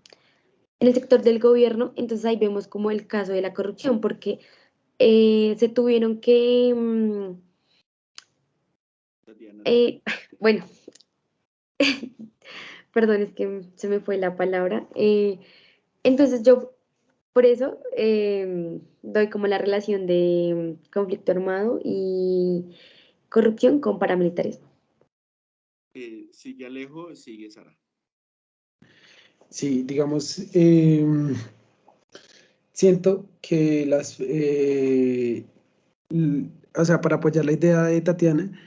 el sector del gobierno. Entonces ahí vemos como el caso de la corrupción, porque se tuvieron que, Tatiana. bueno, perdón, es que se me fue la palabra. Entonces yo por eso doy como la relación de conflicto armado y corrupción con paramilitarismo. Sigue Alejo, sigue Sara. Sí, digamos, siento que o sea, para apoyar la idea de Tatiana,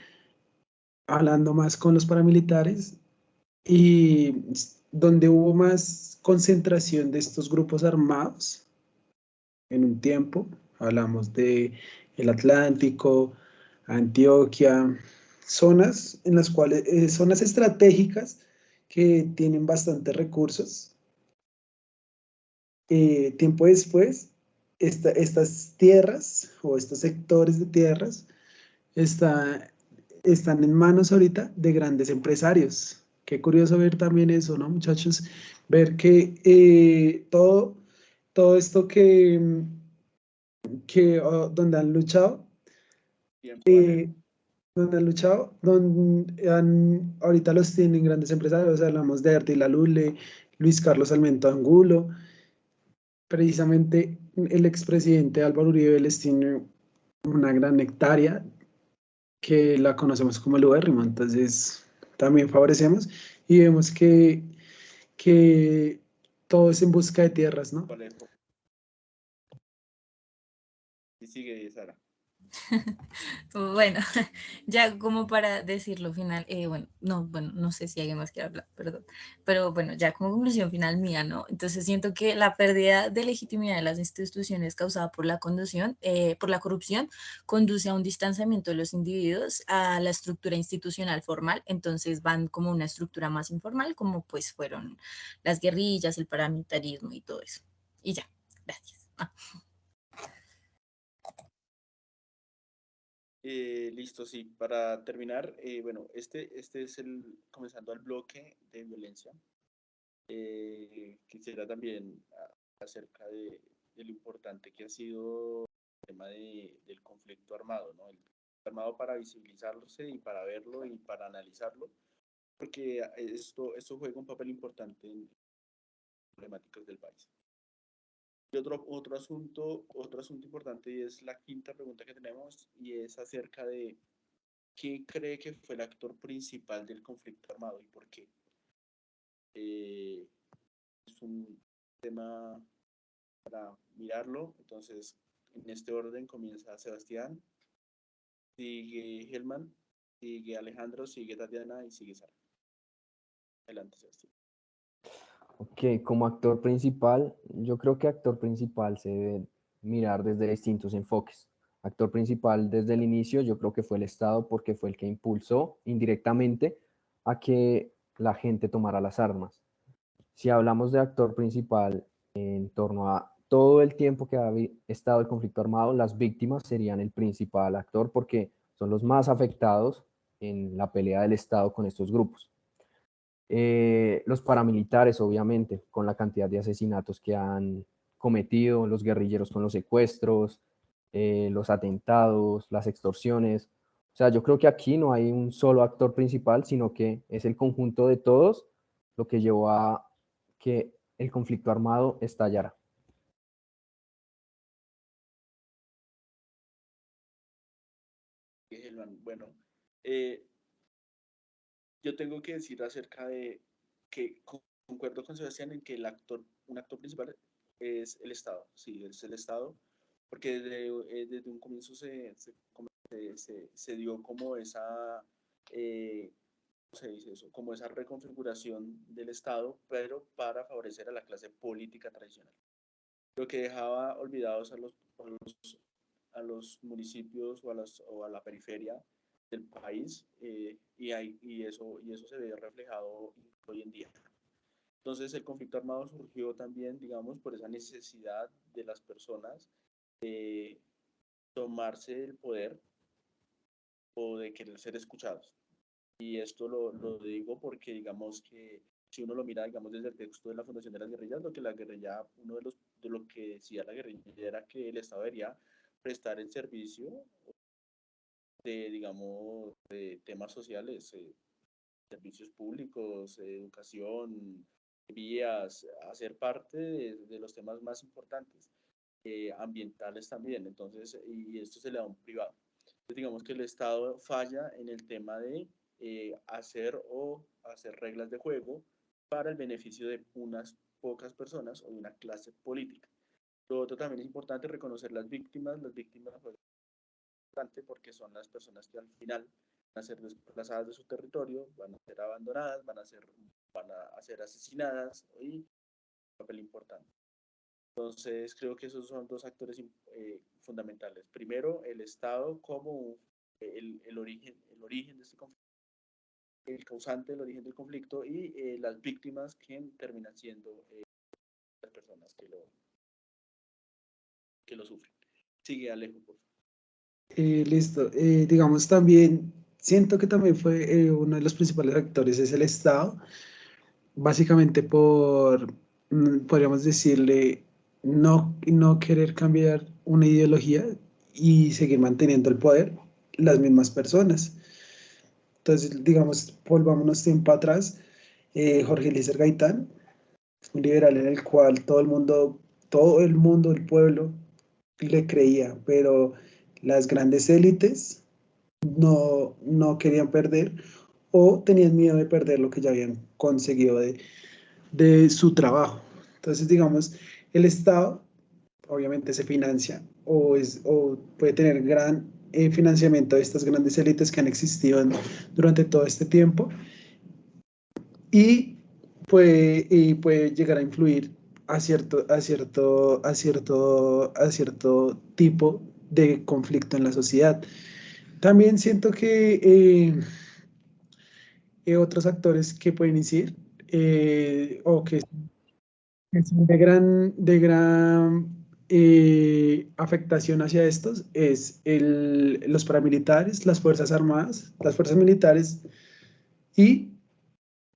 hablando más con los paramilitares y donde hubo más concentración de estos grupos armados en un tiempo, hablamos de el Atlántico, Antioquia, zonas en las cuales, zonas estratégicas que tienen bastantes recursos. Tiempo después, estas tierras o estos sectores de tierras están en manos ahorita de grandes empresarios. Qué curioso ver también eso, ¿no, muchachos? Ver que todo esto donde han luchado, Tiempo, Alejo. ahorita los tienen grandes empresarios. O sea, hablamos de Ardila Lule, Luis Carlos Almento Angulo. Precisamente el expresidente Álvaro Uribe les tiene una gran hectárea que la conocemos como el ubérrimo. Entonces también favorecemos y vemos que todo es en busca de tierras, ¿no? Alejo. Y sigue Sara. Bueno, ya como para decirlo final, bueno, no sé si alguien más quiere hablar, perdón, pero bueno, ya como conclusión final mía, ¿no? Entonces siento que la pérdida de legitimidad de las instituciones causada por por la corrupción, conduce a un distanciamiento de los individuos a la estructura institucional formal. Entonces van como una estructura más informal, como pues fueron las guerrillas, el paramilitarismo y todo eso. Y ya, gracias. Listo, sí. Para terminar, bueno, este es comenzando el bloque de violencia. Quisiera también acerca de lo importante que ha sido el tema del conflicto armado, ¿no? El conflicto armado para visibilizarse y para verlo y para analizarlo, porque esto juega un papel importante en problemáticas del país. Y otro asunto importante, y es la quinta pregunta que tenemos, y es acerca de ¿quién cree que fue el actor principal del conflicto armado y por qué? Es un tema para mirarlo. Entonces, en este orden comienza Sebastián, sigue Helman, sigue Alejandro, sigue Tatiana y sigue Sara. Adelante, Sebastián. Ok, como actor principal, yo creo que actor principal se debe mirar desde distintos enfoques. Actor principal desde el inicio, yo creo que fue el Estado porque fue el que impulsó indirectamente a que la gente tomara las armas. Si hablamos de actor principal en torno a todo el tiempo que ha estado el conflicto armado, las víctimas serían el principal actor porque son los más afectados en la pelea del Estado con estos grupos. Los paramilitares, obviamente, con la cantidad de asesinatos que han cometido, los guerrilleros con los secuestros, los atentados, las extorsiones. O sea, yo creo que aquí no hay un solo actor principal, sino que es el conjunto de todos lo que llevó a que el conflicto armado estallara. Bueno, yo tengo que decir acerca de que concuerdo con Sebastián en que un actor principal es el Estado, sí, es el Estado, porque desde un comienzo se dio como esa, ¿cómo se dice eso? Como esa reconfiguración del Estado, pero para favorecer a la clase política tradicional. Lo que dejaba olvidados a los municipios o a la periferia del país, y eso se ve reflejado hoy en día. Entonces el conflicto armado surgió también, digamos, por esa necesidad de las personas de tomarse el poder o de querer ser escuchados. Y esto lo digo porque, digamos, que si uno lo mira, digamos, desde el texto de la Fundación de las Guerrillas, lo que la guerrilla, de lo que decía la guerrilla era que el Estado debería prestar el servicio de, digamos, de temas sociales, servicios públicos, educación, vías, hacer parte de los temas más importantes, ambientales también. Entonces, y esto se le da a un privado. Entonces, digamos que el Estado falla en el tema de hacer reglas de juego para el beneficio de unas pocas personas o de una clase política. Lo otro también es importante reconocer las víctimas pues, porque son las personas que al final van a ser desplazadas de su territorio, van a ser abandonadas, van a ser asesinadas, y un papel importante. Entonces creo que esos son dos actores fundamentales. Primero, el Estado como el origen de este conflicto, el causante del origen del conflicto, y las víctimas que terminan siendo las personas que lo sufren. Sigue, Alejo, por favor. Listo. Digamos también, siento que también fue uno de los principales actores es el Estado, básicamente podríamos decirle, no querer cambiar una ideología y seguir manteniendo el poder las mismas personas. Entonces, digamos, volvámonos tiempo atrás, Jorge Eliezer Gaitán, un liberal en el cual todo el mundo, el pueblo, le creía, pero las grandes élites no querían perder o tenían miedo de perder lo que ya habían conseguido de su trabajo. Entonces, digamos, el Estado obviamente se financia o puede tener gran financiamiento de estas grandes élites que han existido durante todo este tiempo y puede llegar a influir a cierto tipo de conflicto en la sociedad. También siento que otros actores que pueden incidir o que son de gran afectación hacia estos es los paramilitares, las Fuerzas Armadas, las Fuerzas Militares y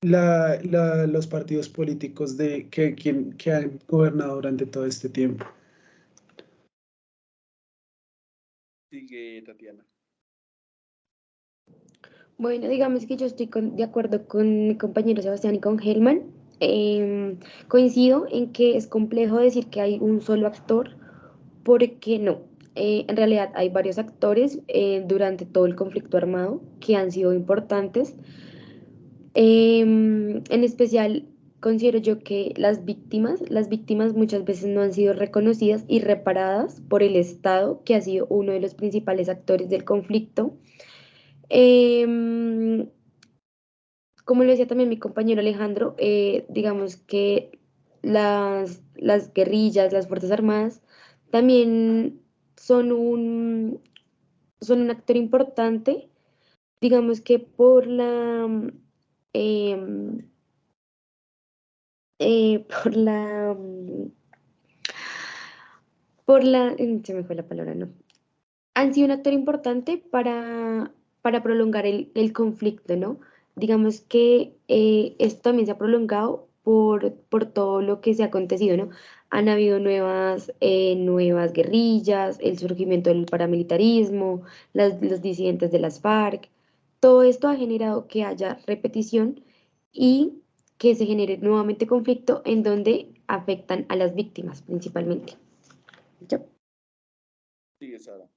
los partidos políticos que han gobernado durante todo este tiempo. Sigue, Tatiana. Bueno, digamos que yo estoy de acuerdo con mi compañero Sebastián y con Helman. Coincido en que es complejo decir que hay un solo actor, porque no. En realidad hay varios actores durante todo el conflicto armado que han sido importantes. En especial, considero yo que las víctimas muchas veces no han sido reconocidas y reparadas por el Estado, que ha sido uno de los principales actores del conflicto. Em, Como lo decía también mi compañero Alejandro, digamos que las guerrillas, las Fuerzas Armadas, también son un actor importante, digamos que em, por se me fue la palabra, no. Han sido un actor importante para prolongar el conflicto, ¿no? Digamos que esto también se ha prolongado por todo lo que se ha acontecido, ¿no? Han habido nuevas guerrillas, el surgimiento del paramilitarismo, los disidentes de las FARC. Todo esto ha generado que haya repetición y que se genere nuevamente conflicto en donde afectan a las víctimas principalmente. ¿Ya? Sigue, Sara.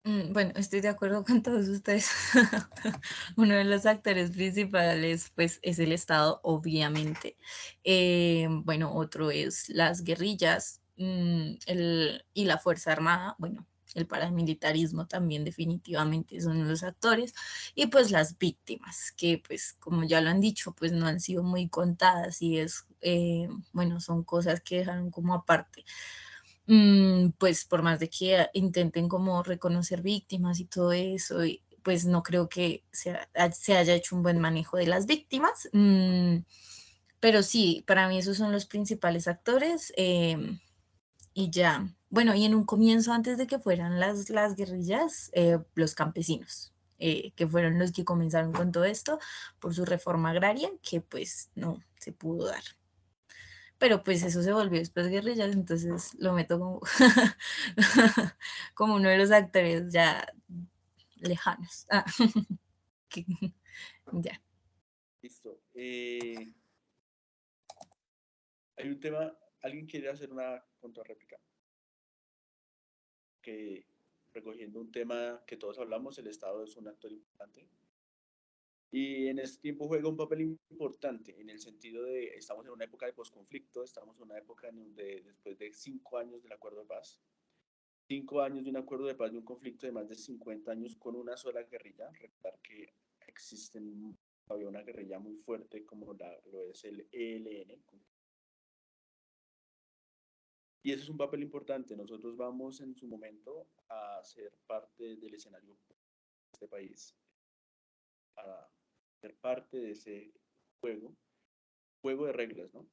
Bueno, estoy de acuerdo con todos ustedes. Uno de los actores principales, pues, es el Estado, obviamente. Bueno, otro es las guerrillas, y la Fuerza Armada. Bueno, el paramilitarismo también definitivamente son los actores. Y pues las víctimas, que pues, como ya lo han dicho, pues no han sido muy contadas y bueno, son cosas que dejaron como aparte. Pues por más de que intenten como reconocer víctimas y todo eso, pues no creo que se haya hecho un buen manejo de las víctimas. Pero sí, para mí esos son los principales actores, y ya. Bueno, y en un comienzo, antes de que fueran las guerrillas, los campesinos, que fueron los que comenzaron con todo esto por su reforma agraria, que pues no se pudo dar. Pero pues eso se volvió después guerrillas, entonces lo meto como, como uno de los actores ya lejanos. Que- ya. Listo. Hay un tema, alguien quiere hacer una contrarréplica, que recogiendo un tema que todos hablamos, el Estado es un actor importante. Y en este tiempo juega un papel importante en el sentido de, estamos en una época de posconflicto, estamos en una época en donde después de 5 años del acuerdo de paz, 5 años de un acuerdo de paz, de un conflicto de más de 50 años con una sola guerrilla, recordar que existen todavía una guerrilla muy fuerte como lo es el ELN. Y eso es un papel importante. Nosotros vamos en su momento a ser parte del escenario de este país, a ser parte de ese juego de reglas, ¿no?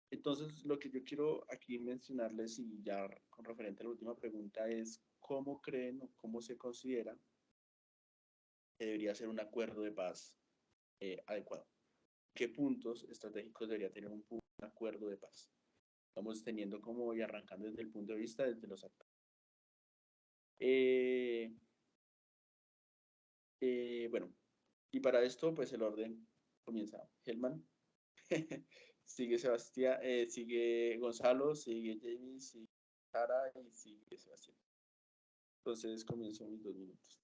Entonces, lo que yo quiero aquí mencionarles y ya con referente a la última pregunta es, ¿cómo creen o cómo se considera que debería ser un acuerdo de paz adecuado? ¿Qué puntos estratégicos debería tener un acuerdo de paz? Estamos teniendo como y arrancando desde el punto de vista desde los actores. Bueno, y para esto, pues el orden comienza. Helman, sigue Sebastián, sigue Gonzalo, sigue Jamie, sigue Sara y sigue Sebastián. Entonces comienzo mis 2 minutos.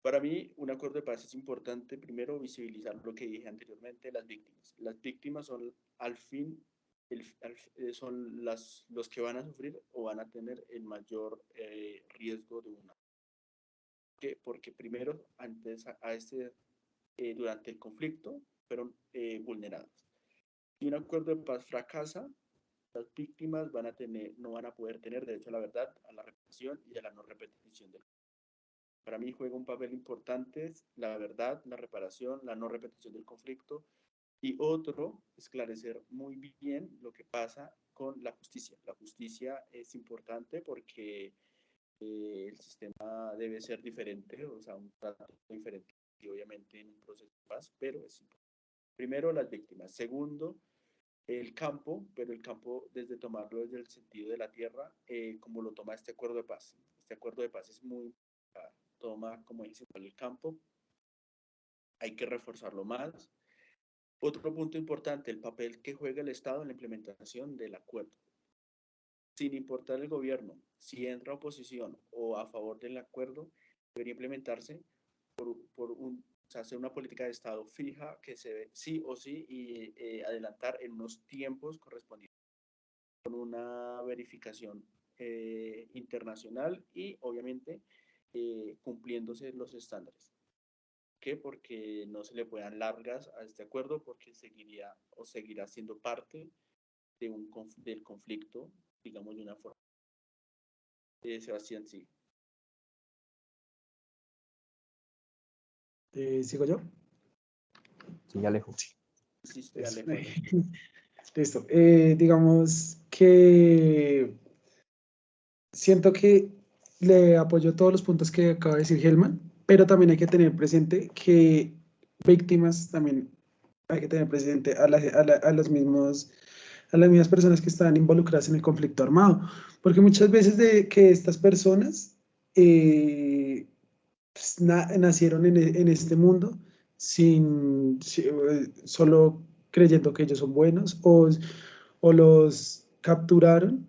Para mí, un acuerdo de paz es importante, primero, visibilizar lo que dije anteriormente, las víctimas. Las víctimas son, al fin, son los que van a sufrir o van a tener el mayor riesgo de una. ¿Por qué? Porque primero, antes durante el conflicto, fueron vulneradas. Si un acuerdo de paz fracasa, las víctimas no van a poder tener derecho a la verdad, a la reparación y a la no repetición del conflicto. Para mí juega un papel importante la verdad, la reparación, la no repetición del conflicto y otro, esclarecer muy bien lo que pasa con la justicia. La justicia es importante porque el sistema debe ser diferente, o sea, un trato diferente, y obviamente en un proceso de paz, pero es importante. Primero, las víctimas. Segundo, el campo, pero el campo desde tomarlo desde el sentido de la tierra, como lo toma este acuerdo de paz. Este acuerdo de paz es muy, toma como principal el campo, hay que reforzarlo más. Otro punto importante, el papel que juega el Estado en la implementación del acuerdo. Sin importar el gobierno, si entra oposición o a favor del acuerdo, debería implementarse hacer una política de Estado fija que se ve sí o sí y adelantar en unos tiempos correspondientes con una verificación internacional y obviamente cumpliéndose los estándares. ¿Qué? Porque no se le puedan largas a este acuerdo porque seguiría o seguirá siendo parte del conflicto, digamos de una forma. Sebastián, sí. ¿Sigo yo? Sí, Alejo. Sí, Listo. Digamos que siento que le apoyo todos los puntos que acaba de decir Helman, pero también hay que tener presente que víctimas también hay que tener presente a las mismas personas que están involucradas en el conflicto armado, porque muchas veces de que estas personas pues, nacieron en este mundo solo creyendo que ellos son buenos o los capturaron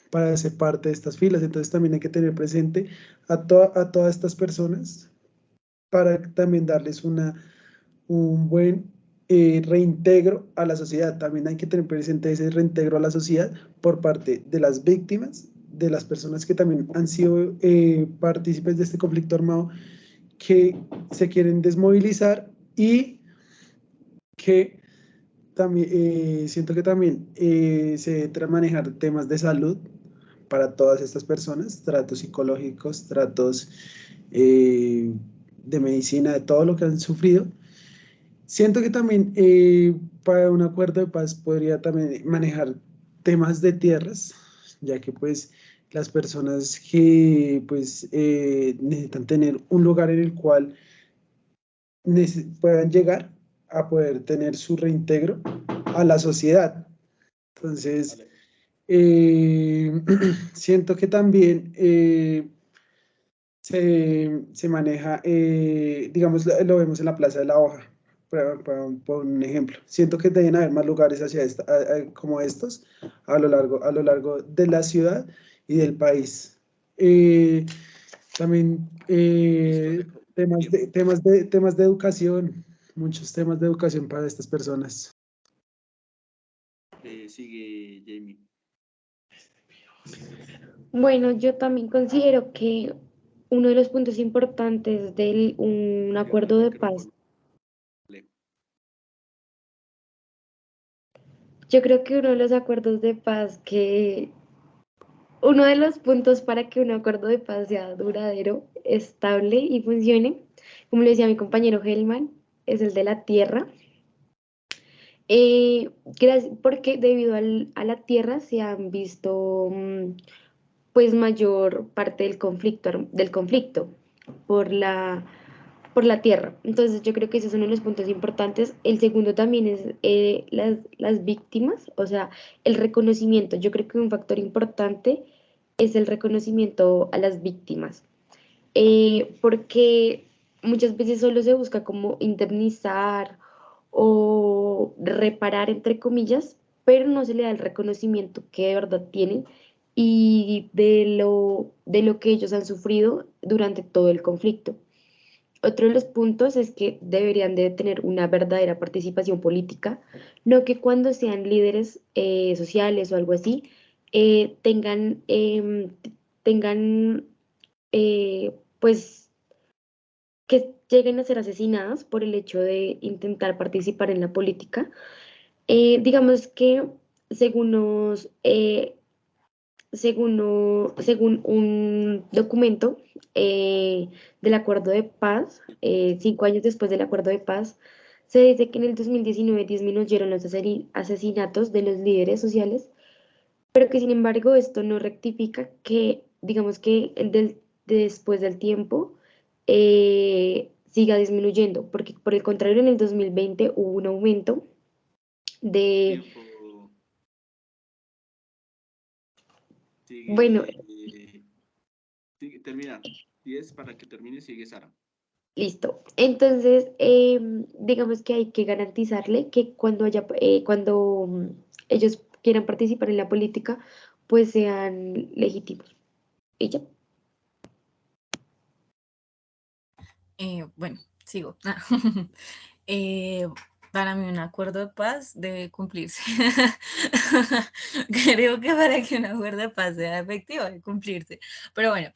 para hacer parte de estas filas. Entonces también hay que tener presente a todas estas personas para también darles un buen reintegro a la sociedad. También hay que tener presente ese reintegro a la sociedad por parte de las víctimas, de las personas que también han sido partícipes de este conflicto armado, que se quieren desmovilizar y que también siento que también se debe manejar temas de salud para todas estas personas, tratos psicológicos, tratos de medicina, de todo lo que han sufrido. Siento que también para un acuerdo de paz podría también manejar temas de tierras, ya que pues las personas que pues necesitan tener un lugar en el cual puedan llegar a poder tener su reintegro a la sociedad. Entonces, siento que también se maneja, digamos, lo vemos en la Plaza de la Hoja, por un ejemplo. Siento que deben haber más lugares como estos a lo largo de la ciudad y del país. También temas de educación, muchos temas de educación para estas personas. Sigue Jamie. Bueno, yo también considero que uno de los puntos importantes de un acuerdo de paz, yo creo que uno de los acuerdos de paz uno de los puntos para que un acuerdo de paz sea duradero, estable y funcione, como le decía mi compañero Helman, es el de la tierra. Porque debido a la tierra se han visto pues mayor parte del conflicto por por la tierra. Entonces yo creo que ese es uno de los puntos importantes. El segundo también es las víctimas, o sea, el reconocimiento. Yo creo que un factor importante es el reconocimiento a las víctimas, porque muchas veces solo se busca como indemnizar o reparar, entre comillas, pero no se le da el reconocimiento que de verdad tienen y de lo que ellos han sufrido durante todo el conflicto. Otro de los puntos es que deberían de tener una verdadera participación política, no que cuando sean líderes sociales o algo así, tengan pues que lleguen a ser asesinadas por el hecho de intentar participar en la política. Digamos que según nos, según un documento del acuerdo de paz, 5 años después del acuerdo de paz, se dice que en el 2019 disminuyeron los asesinatos de los líderes sociales, pero que sin embargo esto no rectifica que, digamos que después del tiempo siga disminuyendo, porque por el contrario en el 2020 hubo un aumento de... Tiempo. Bueno, Termina. 10 para que termine, sigue Sara. listo. Entonces, digamos que hay que garantizarle que cuando ellos quieran participar en la política, pues sean legítimos. Y ya. Bueno, sigo. Para mí un acuerdo de paz debe cumplirse. Creo que para que un acuerdo de paz sea efectivo debe cumplirse. Pero bueno,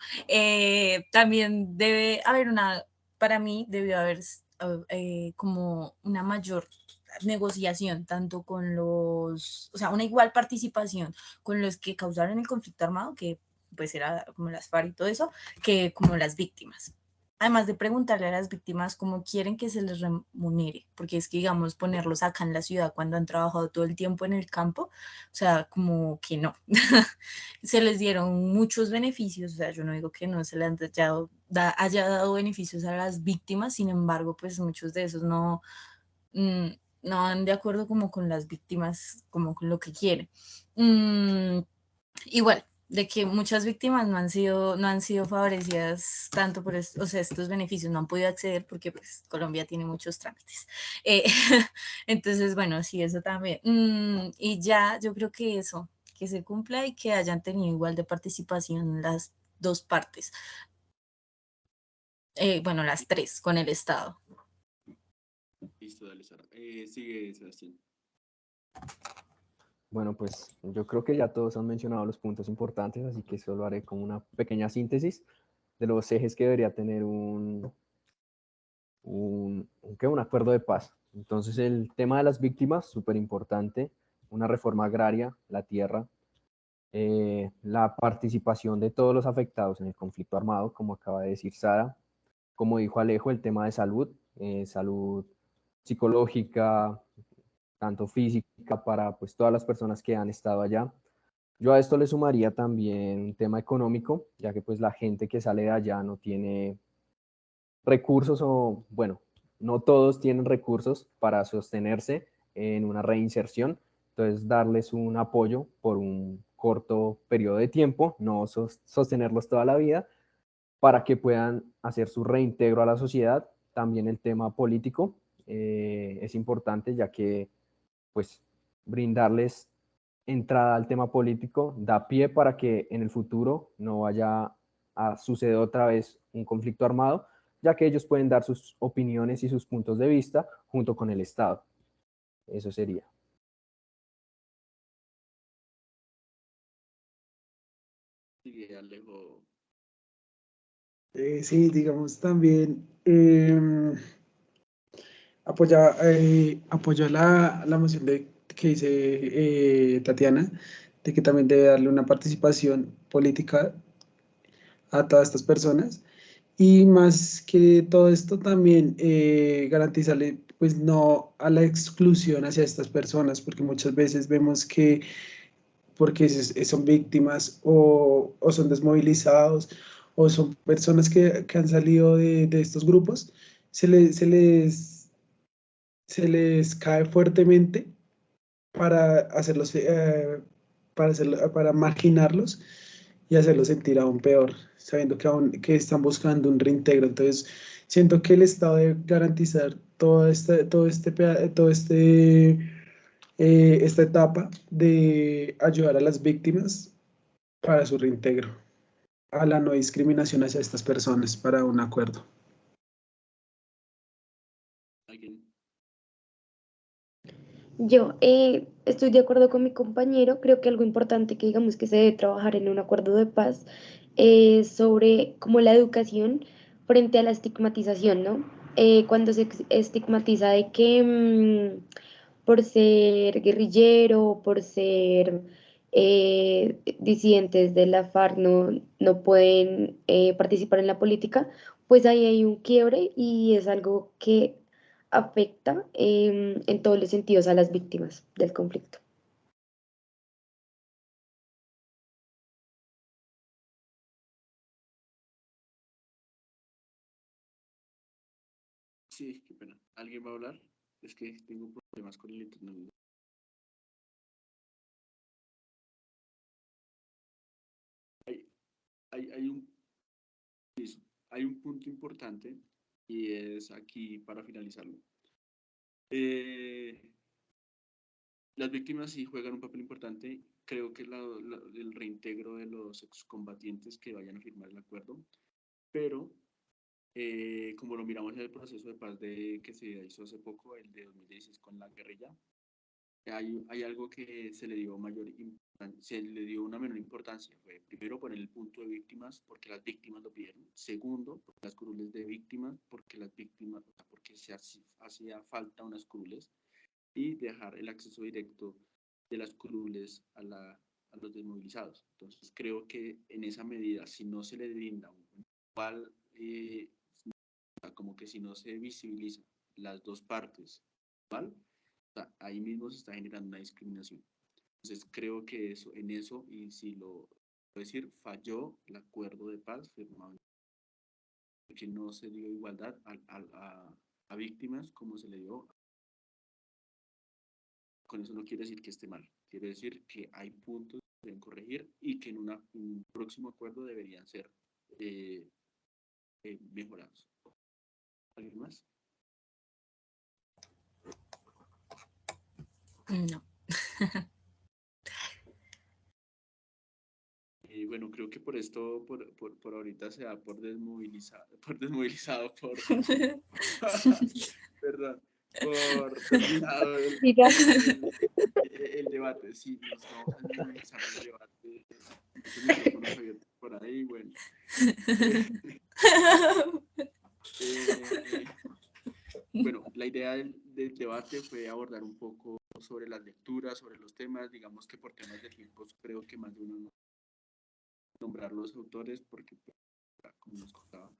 también debe haber para mí debió haber como una mayor negociación, tanto con o sea, una igual participación con los que causaron el conflicto armado, que pues era como las FARC y todo eso, que como las víctimas. Además de preguntarle a las víctimas cómo quieren que se les remunere, porque es que, digamos, ponerlos acá en la ciudad cuando han trabajado todo el tiempo en el campo, o sea, como que no. Se les dieron muchos beneficios, o sea, yo no digo que no se les haya dado beneficios a las víctimas, sin embargo, pues muchos de esos no van de acuerdo como con las víctimas, como con lo que quieren. Igual, de que muchas víctimas no han sido favorecidas tanto por o sea, estos beneficios, no han podido acceder porque pues Colombia tiene muchos trámites. Entonces, bueno, sí, eso también. Y ya, yo creo que eso, que se cumpla y que hayan tenido igual de participación las dos partes. Bueno, las tres con el Estado. Listo, dale, Sara. Sigue, Sebastián. Bueno, pues yo creo que ya todos han mencionado los puntos importantes, así que solo haré como una pequeña síntesis de los ejes que debería tener un acuerdo de paz. Entonces, el tema de las víctimas, súper importante, una reforma agraria, la tierra, la participación de todos los afectados en el conflicto armado, como acaba de decir Sara, como dijo Alejo, el tema de salud, salud psicológica, tanto física para pues todas las personas que han estado allá. Yo a esto le sumaría también un tema económico, ya que pues la gente que sale de allá no tiene recursos o, bueno, no todos tienen recursos para sostenerse en una reinserción. Entonces, darles un apoyo por un corto periodo de tiempo, no sostenerlos toda la vida, para que puedan hacer su reintegro a la sociedad. También el tema político es importante, ya que pues brindarles entrada al tema político da pie para que en el futuro no vaya a suceder otra vez un conflicto armado, ya que ellos pueden dar sus opiniones y sus puntos de vista junto con el Estado. Eso sería. Sigue, Alejo. Sí, digamos también apoya la moción que dice Tatiana, de que también debe darle una participación política a todas estas personas. Y más que todo esto también garantizarle, pues no a la exclusión hacia estas personas, porque muchas veces vemos que porque son víctimas o son desmovilizados o son personas que han salido de estos grupos, se, le- se les, se les cae fuertemente para hacerlos, para marginarlos y hacerlos sentir aún peor, sabiendo que están buscando un reintegro. Entonces, siento que el Estado debe garantizar esta etapa de ayudar a las víctimas para su reintegro, a la no discriminación hacia estas personas para un acuerdo. ¿Alguien? Yo estoy de acuerdo con mi compañero, creo que algo importante que digamos que se debe trabajar en un acuerdo de paz es sobre como la educación frente a la estigmatización, ¿no? Cuando se estigmatiza de que por ser guerrillero, por ser disidentes de la FARC no pueden participar en la política, pues ahí hay un quiebre y es algo que afecta en todos los sentidos a las víctimas del conflicto. Sí, qué pena. ¿Alguien va a hablar? Es que tengo problemas con el internet. Hay, hay hay un punto importante y es aquí para finalizarlo. Eh, las víctimas sí juegan un papel importante. Creo que el reintegro de los excombatientes que vayan a firmar el acuerdo, pero como lo miramos en el proceso de paz que se hizo hace poco, el de 2016 con la guerrilla, hay algo que se le dio una menor importancia. Fue, primero, poner el punto de víctimas porque las víctimas lo pidieron. Segundo, porque las curules de víctimas porque las víctimas, o sea, porque hacía falta unas curules y dejar el acceso directo de las curules a los desmovilizados. Entonces, creo que en esa medida, si no se le brinda un igual, como que si no se visibiliza las dos partes, ¿vale? O sea, ahí mismo se está generando una discriminación. Entonces creo que en eso, y si lo puedo decir, falló el acuerdo de paz firmado, que no se dio igualdad a víctimas como se le dio. Con eso no quiere decir que esté mal, quiere decir que hay puntos que deben corregir y que en un próximo acuerdo deberían ser eh, mejorados. ¿Alguien más? No. bueno, creo que por esto, por ahorita se da por desmovilizado, perdón, por terminado Diga. el debate. Sí, nos vamos a desmovilizar el debate. Muchos micrófonos abiertos por ahí, bueno. Bueno, la idea del debate fue abordar un poco sobre las lecturas, sobre los temas, digamos que por temas de tiempo creo que más de uno no nombrar los autores porque, pues, como nos contaba,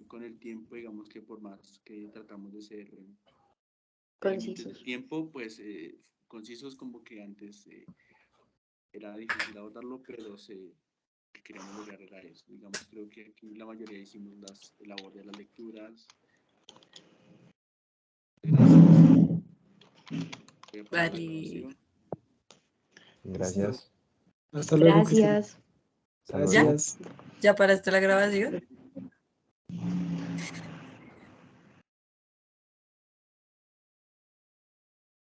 con el tiempo, digamos que por más que tratamos de ser límites del Concisos. tiempo, pues concisos, como que antes era difícil abordarlo, pero que queríamos lograr era eso. Digamos, creo que aquí la mayoría hicimos el labor de las lecturas. Voy a parar la Vale. grabación. Gracias. Hasta luego, Cristian. Gracias. Hasta luego. Gracias. ¿Ya paraste la grabación?